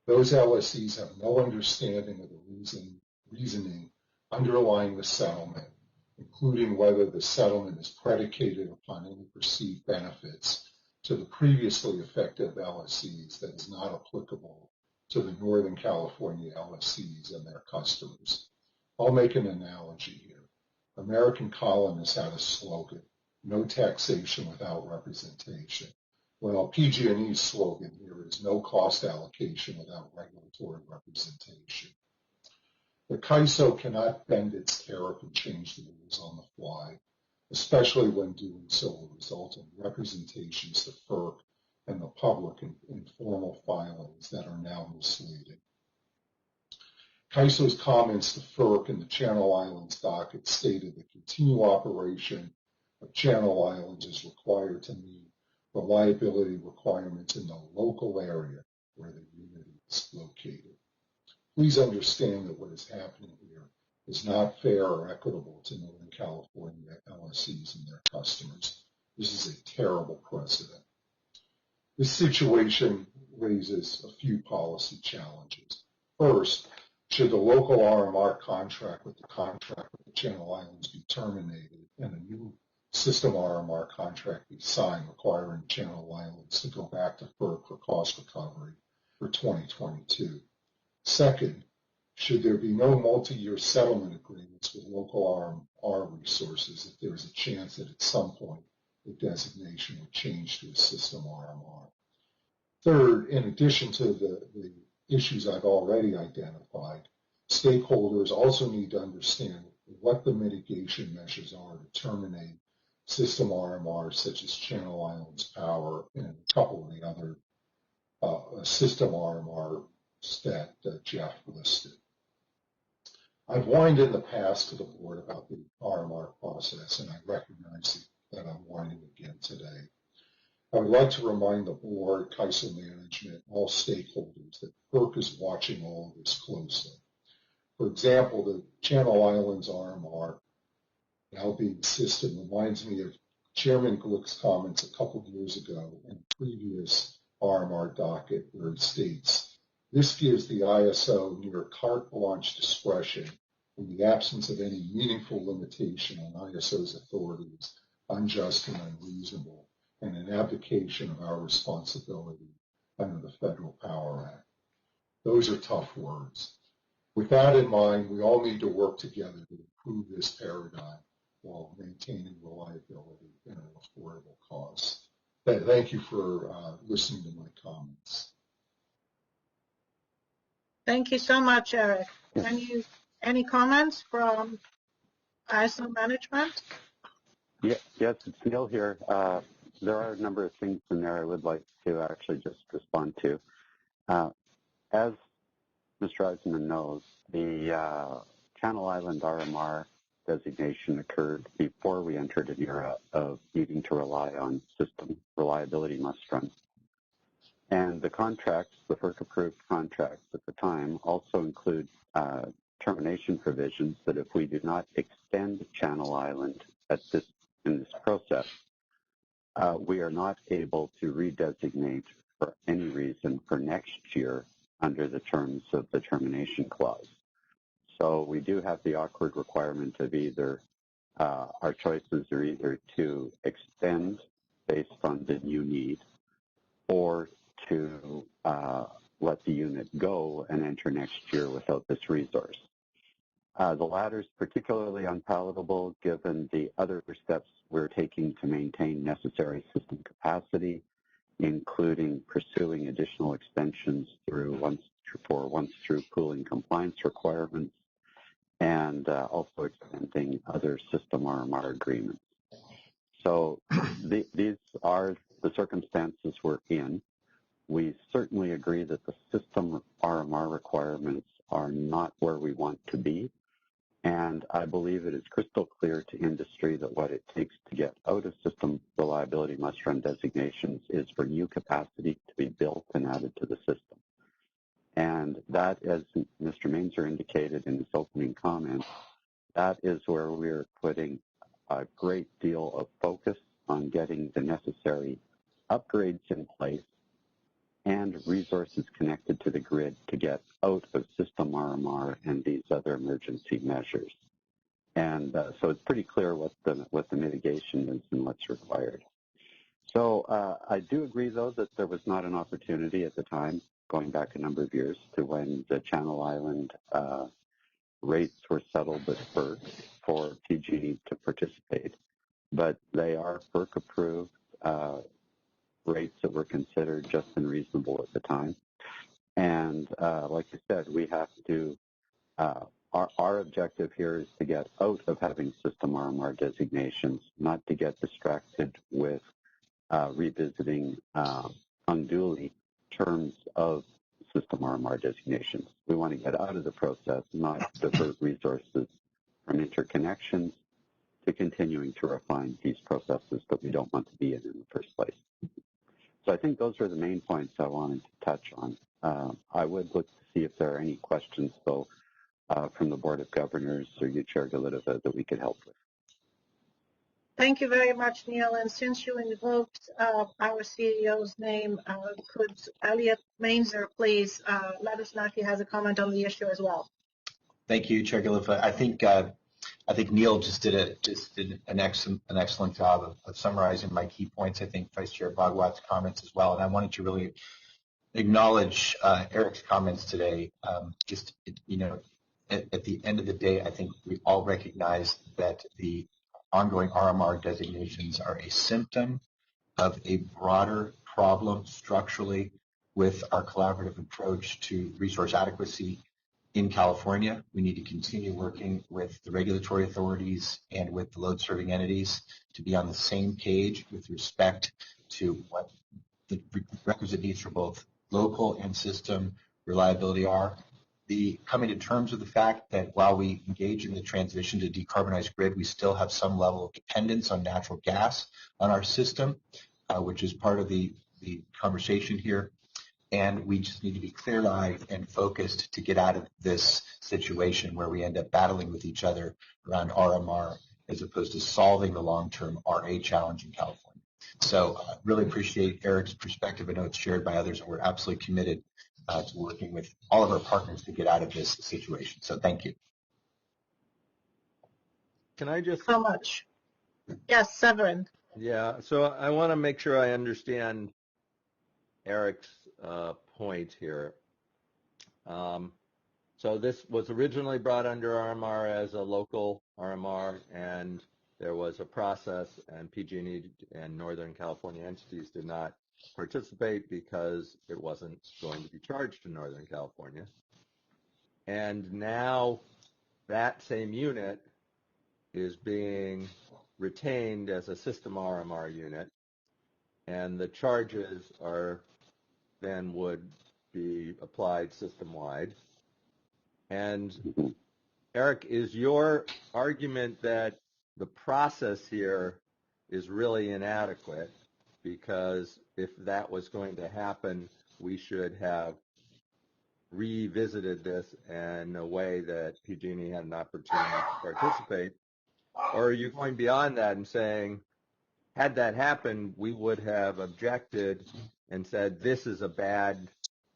Those LSEs have no understanding of the reasoning underlying the settlement, including whether the settlement is predicated upon any perceived benefits to the previously effective LSEs that is not applicable to the Northern California LSEs and their customers. I'll make an analogy here. American colonists had a slogan, no taxation without representation. Well, PG&E's slogan here is no cost allocation without regulatory representation. The CAISO cannot bend its tariff and change the rules on the fly, especially when doing so will result in representations to FERC and the public in formal filings that are now misleading. CAISO's comments to FERC in the Channel Islands docket stated the continued operation of Channel Islands is required to meet reliability requirements in the local area where the unit is located. Please understand that what is happening here is not fair or equitable to Northern California LSEs and their customers. This is a terrible precedent. This situation raises a few policy challenges. First, should the local RMR contract with the Channel Islands be terminated and a new system RMR contract be signed requiring Channel Islands to go back to FERC for cost recovery for 2022? Second, should there be no multi-year settlement agreements with local RMR resources if there is a chance that at some point the designation would change to a system RMR? Third, in addition to the issues I've already identified, stakeholders also need to understand what the mitigation measures are to terminate system RMRs such as Channel Islands Power and a couple of the other system RMRs that Jeff listed. I've whined in the past to the board about the RMR process, and I recognize that I'm whining again today. I would like to remind the board, CAISO management, all stakeholders that FERC is watching all of this closely. For example, the Channel Islands RMR now being system reminds me of Chairman Glick's comments a couple of years ago in a previous RMR docket where it states, this gives the ISO near carte blanche discretion in the absence of any meaningful limitation on ISO's authority is unjust and unreasonable, and an abdication of our responsibility under the Federal Power Act. Those are tough words. With that in mind, we all need to work together to improve this paradigm while maintaining reliability and an affordable cost. Thank you for listening to my comments. Thank you so much, Eric. Any comments from ISO management? Yes, it's Neil here. There are a number of things in there I would like to actually just respond to. As Mr. Eisenman knows, the Channel Island RMR designation occurred before we entered an era of needing to rely on system reliability must-run. And the contracts, the FERC-approved contracts at the time, also include termination provisions that if we do not extend Channel Island in this process, we are not able to redesignate for any reason for next year under the terms of the termination clause. So we do have the awkward requirement of either our choices are either to extend based on the new need or to let the unit go and enter next year without this resource. The latter is particularly unpalatable given the other steps we're taking to maintain necessary system capacity, including pursuing additional extensions through once-through pooling compliance requirements and also extending other system RMR agreements. So these are the circumstances we're in. We certainly agree that the system RMR requirements are not where we want to be, and And I believe it is crystal clear to industry that what it takes to get out of system reliability must-run designations is for new capacity to be built and added to the system. And that, as Mr. Mainzer indicated in his opening comments, that is where we're putting a great deal of focus on getting the necessary upgrades in place and resources connected to the grid to get out of system RMR and these other emergency measures. And so it's pretty clear what the mitigation is and what's required. So I do agree, though, that there was not an opportunity at the time, going back a number of years, to when the Channel Island rates were settled with FERC for PG&E to participate. But they are FERC-approved rates that were considered just and reasonable at the time. And like I said, we have to, our objective here is to get out of having system RMR designations, not to get distracted with revisiting unduly terms of system RMR designations. We want to get out of the process, not divert resources from interconnections to continuing to refine these processes that we don't want to be in the first place. So I think those are the main points I wanted to touch on. I would look to see if there are any questions, though, from the Board of Governors or you, Chair Galidova, that we could help with. Thank you very much, Neil. And since you invoked our CEO's name, could Elliot Mainzer please let us know if he has a comment on the issue as well? Thank you, Chair Galidova. I think Neil just did an excellent job of summarizing my key points. I think Vice Chair Bhagwat's comments as well, and I wanted to really acknowledge Eric's comments today. At the end of the day, I think we all recognize that the ongoing RMR designations are a symptom of a broader problem structurally with our collaborative approach to resource adequacy in California. We need to continue working with the regulatory authorities and with the load-serving entities to be on the same page with respect to what the requisite needs for both local and system reliability are. The coming to terms with the fact that while we engage in the transition to decarbonized grid, we still have some level of dependence on natural gas on our system, which is part of the conversation here. And we just need to be clear-eyed and focused to get out of this situation where we end up battling with each other around RMR as opposed to solving the long-term RA challenge in California. So I really appreciate Eric's perspective. I know it's shared by others, and we're absolutely committed to working with all of our partners to get out of this situation. So thank you. Can I just... So much. Yes, Severin. Yeah, so I want to make sure I understand Eric's point here. So this was originally brought under RMR as a local RMR, and there was a process, and PG&E and Northern California entities did not participate because it wasn't going to be charged to Northern California. And now that same unit is being retained as a system RMR unit, and the charges are then would be applied system-wide. And Eric, is your argument that the process here is really inadequate, because if that was going to happen, we should have revisited this in a way that PG&E had an opportunity to participate? Or are you going beyond that and saying, had that happened, we would have objected and said this is a bad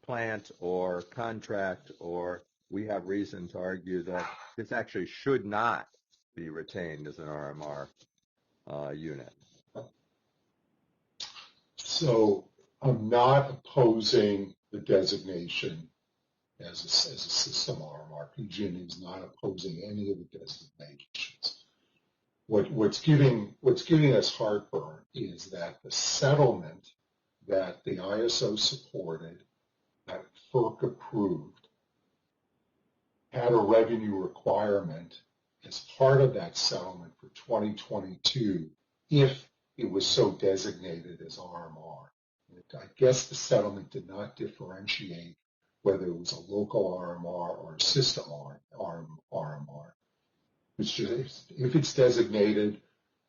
plant or contract, or we have reason to argue that this actually should not be retained as an RMR unit? So I'm not opposing the designation as a system RMR. PG&E is not opposing any of the designations. What's giving us heartburn is that the settlement that the ISO supported, that FERC approved, had a revenue requirement as part of that settlement for 2022 if it was so designated as RMR. I guess the settlement did not differentiate whether it was a local RMR or a system RMR. It's just, if it's designated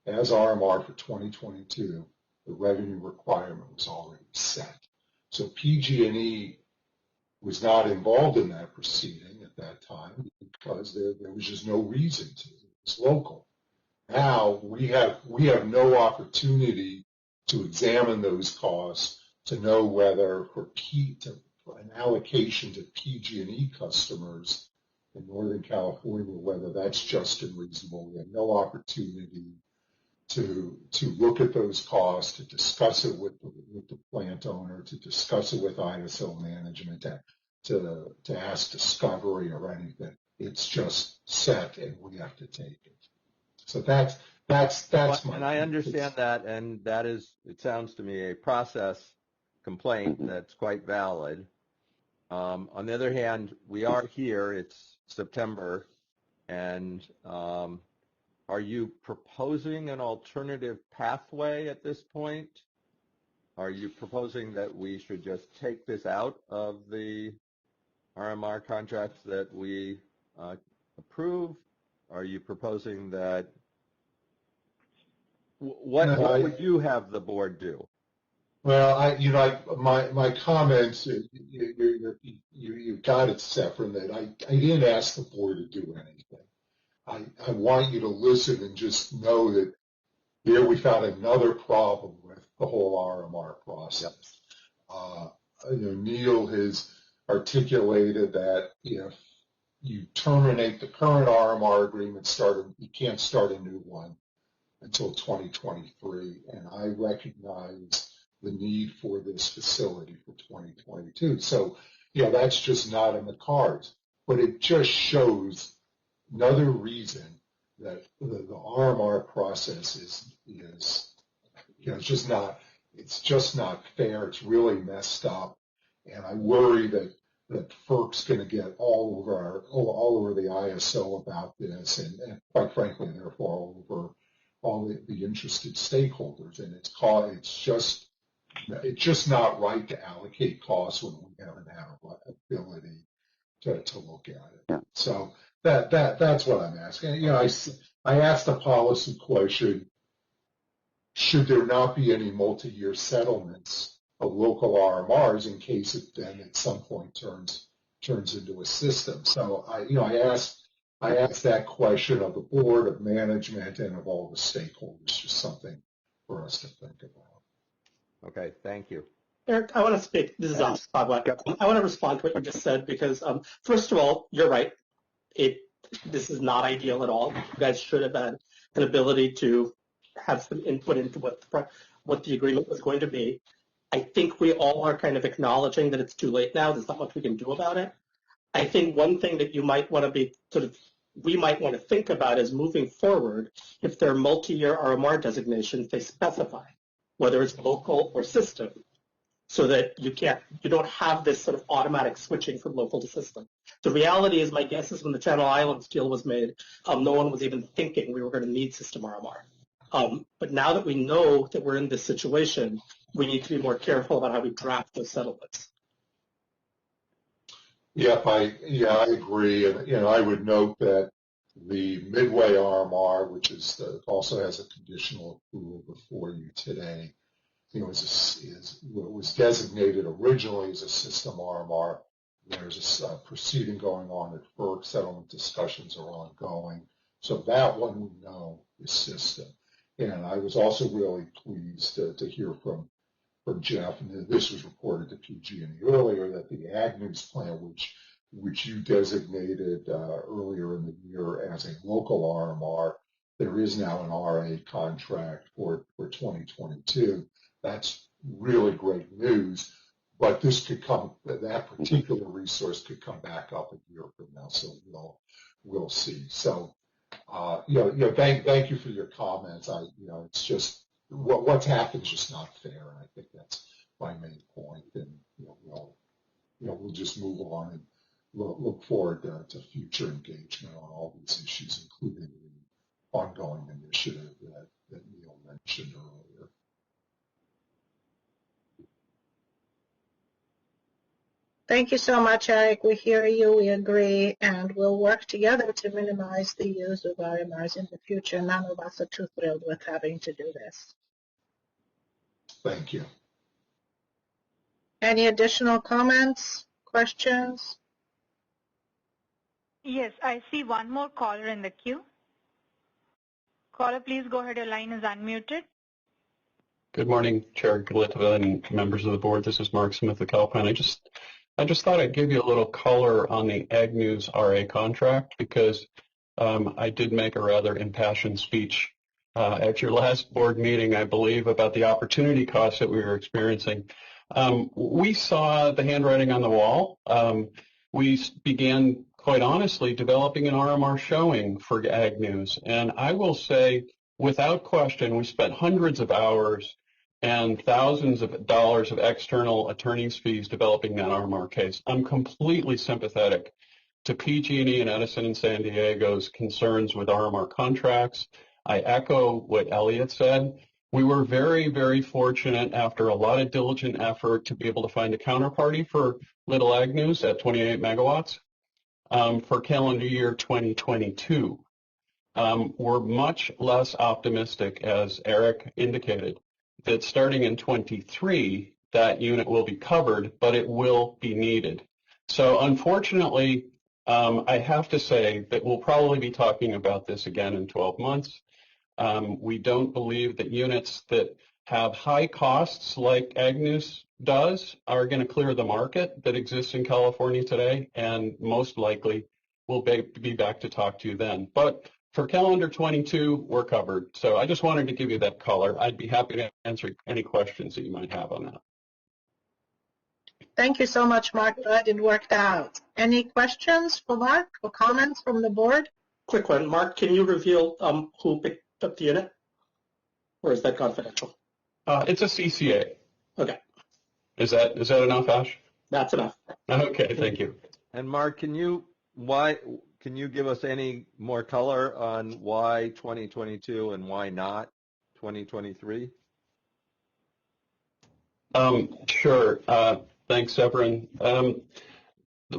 as RMR for 2022, the revenue requirement was already set. So PG&E was not involved in that proceeding at that time because there was just no reason to. It was local. Now we have no opportunity to examine those costs to know whether for an allocation to PG&E customers in Northern California, whether that's just and reasonable. We have no opportunity to look at those costs, to discuss it with the plant owner, to discuss it with ISO management, to ask discovery or anything. It's just set, and we have to take it. So that's my. And I understand that, and that is, it sounds to me, a process complaint that's quite valid. On the other hand, we are here. It's September, and are you proposing an alternative pathway at this point? Are you proposing that we should just take this out of the RMR contracts that we approve? Are you proposing that? What would you have the board do? Well, my comments, you got it, Sephron, that I didn't ask the board to do anything. I want you to listen and just know that here we found another problem with the whole RMR process. Neil has articulated that if you terminate the current RMR agreement, you can't start a new one until 2023, and I recognize the need for this facility for 2022. So, that's just not in the cards. But it just shows another reason that the RMR process is it's just not fair. It's really messed up, and I worry that FERC's going to get all over the ISO about this, and quite frankly, therefore all over all the interested stakeholders, and it's just not right to allocate costs when we haven't had an ability to look at it. Yeah. So that's what I'm asking. I asked a policy question: should there not be any multi-year settlements of local RMRs in case it then at some point turns into a system? So I asked that question of the board, of management, and of all the stakeholders. Just something for us to think about. Okay, thank you. Eric, I want to speak. This is Bob. I want to respond to what you just said because, first of all, you're right. This is not ideal at all. You guys should have had an ability to have some input into what the agreement was going to be. I think we all are kind of acknowledging that it's too late now. There's not much we can do about it. I think one thing that you might want to we might want to think about is moving forward, if there are multi-year RMR designations, they specify whether it's local or system, so that you don't have this sort of automatic switching from local to system. The reality is, my guess is when the Channel Islands deal was made, no one was even thinking we were going to need system RMR. But now that we know that we're in this situation, we need to be more careful about how we draft those settlements. Yep, I agree, and I would note that the Midway RMR, which also has a conditional approval before you today, was designated originally as a system RMR. There's a proceeding going on at FERC. Settlement discussions are ongoing, so that one we know is system. And I was also really pleased to hear from Jeff, and this was reported to PG&E earlier, that the Agnews plant, which you designated earlier in the year as a local RMR, there is now an RA contract for 2022. That's really great news, but that particular resource could come back up a year from now, so we'll see. So, thank you for your comments. It's just what's happened is just not fair, and I think that's my main point. And we'll just move on and look forward to future engagement on all these issues, including the ongoing initiative that Neil mentioned earlier. Thank you so much, Eric. We hear you, we agree, and we'll work together to minimize the use of RMRs in the future. None of us are too thrilled with having to do this. Thank you. Any additional comments, questions? Yes, I see one more caller in the queue. Caller, please go ahead. Your line is unmuted. Good morning, Chair Galitova and members of the board. This is Mark Smith of Calpine. I just thought I'd give you a little color on the Ag News RA contract because I did make a rather impassioned speech at your last board meeting, I believe, about the opportunity costs that we were experiencing. We saw the handwriting on the wall. We began, quite honestly, developing an RMR showing for Ag News. And I will say, without question, we spent hundreds of hours and thousands of dollars of external attorney's fees developing that RMR case. I'm completely sympathetic to PG&E and Edison and San Diego's concerns with RMR contracts. I echo what Elliot said. We were very, very fortunate after a lot of diligent effort to be able to find a counterparty for Little Ag News at 28 megawatts for calendar year 2022. We're much less optimistic, as Eric indicated, that starting in 23, that unit will be covered, but it will be needed. So unfortunately, I have to say that we'll probably be talking about this again in 12 months. We don't believe that units that have high costs like Ag News does are going to clear the market that exists in California today, and most likely we'll be back to talk to you then. But for calendar 22, we're covered. So I just wanted to give you that color. I'd be happy to answer any questions that you might have on that. Thank you so much, Mark. Glad it worked out. Any questions for Mark or comments from the board? Quick one. Mark, can you reveal who picked up the unit? Or is that confidential? It's a CCA. Okay. Is that enough, Ash? That's enough. Okay, thank you. And Mark, can you give us any more color on why 2022 and why not 2023? Sure. Thanks, Severin.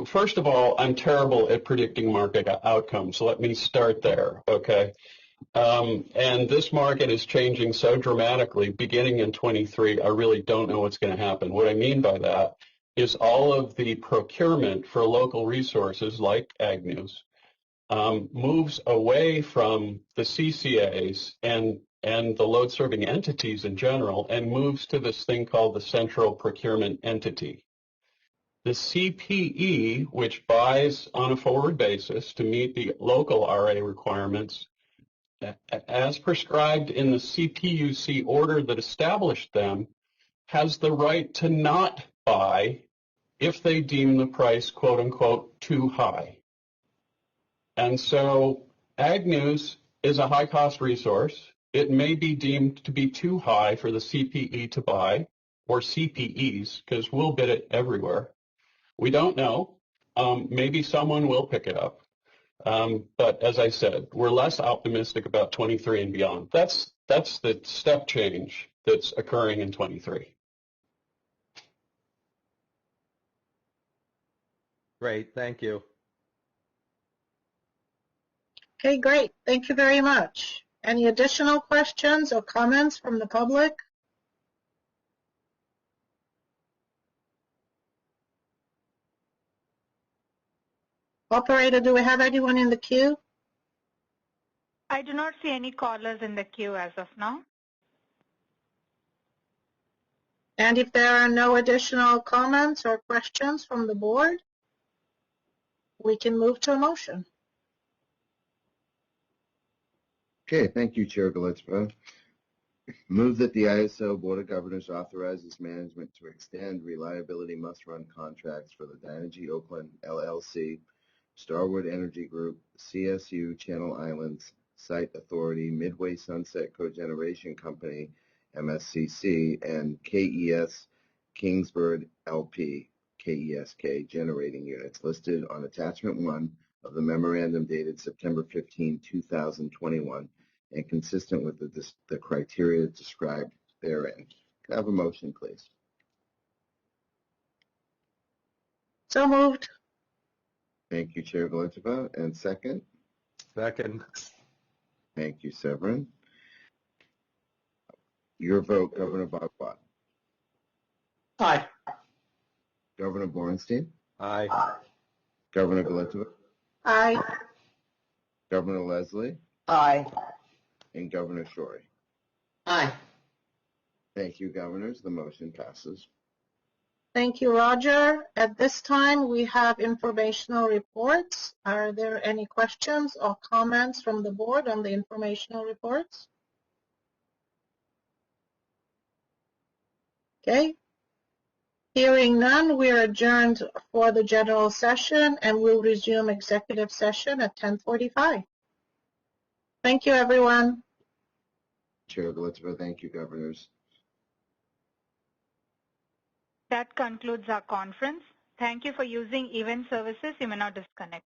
First of all, I'm terrible at predicting market outcomes, so let me start there, okay? And this market is changing so dramatically beginning in 23, I really don't know what's going to happen. What I mean by that is all of the procurement for local resources like Ag News moves away from the CCAs and the load-serving entities in general and moves to this thing called the Central Procurement Entity. The CPE, which buys on a forward basis to meet the local RA requirements, as prescribed in the CPUC order that established them, has the right to not buy if they deem the price, quote unquote, too high. And so Ag News is a high cost resource. It may be deemed to be too high for the CPE to buy, or CPEs, because we'll bid it everywhere. We don't know. Maybe someone will pick it up. But as I said, we're less optimistic about 23 and beyond. That's the step change that's occurring in 23. Great, thank you. Okay, great. Thank you very much. Any additional questions or comments from the public? Operator, do we have anyone in the queue? I do not see any callers in the queue as of now. And if there are no additional comments or questions from the board, we can move to a motion. Okay, thank you, Chair Galitova. Move that the ISO Board of Governors authorizes management to extend reliability must-run contracts for the Dynegy Oakland LLC, Starwood Energy Group, CSU Channel Islands Site Authority, Midway Sunset Cogeneration Company, MSCC, and KES Kingsburg LP, KESK generating units listed on Attachment 1 of the memorandum dated September 15, 2021, and consistent with the criteria described therein. Can I have a motion, please? So moved. Thank you, Chair Galintova. And second? Second. Thank you, Severin. Your vote, Governor Bagua. Aye. Governor Borenstein. Aye. Governor Galintova. Aye. Governor Leslie. Aye. And Governor Shorey. Aye. Thank you, governors. The motion passes. Thank you, Roger. At this time, we have informational reports. Are there any questions or comments from the board on the informational reports? Okay. Hearing none, we are adjourned for the general session and we'll resume executive session at 10:45. Thank you, everyone. Chair Galintova, thank you, governors. That concludes our conference. Thank you for using event services. You may now disconnect.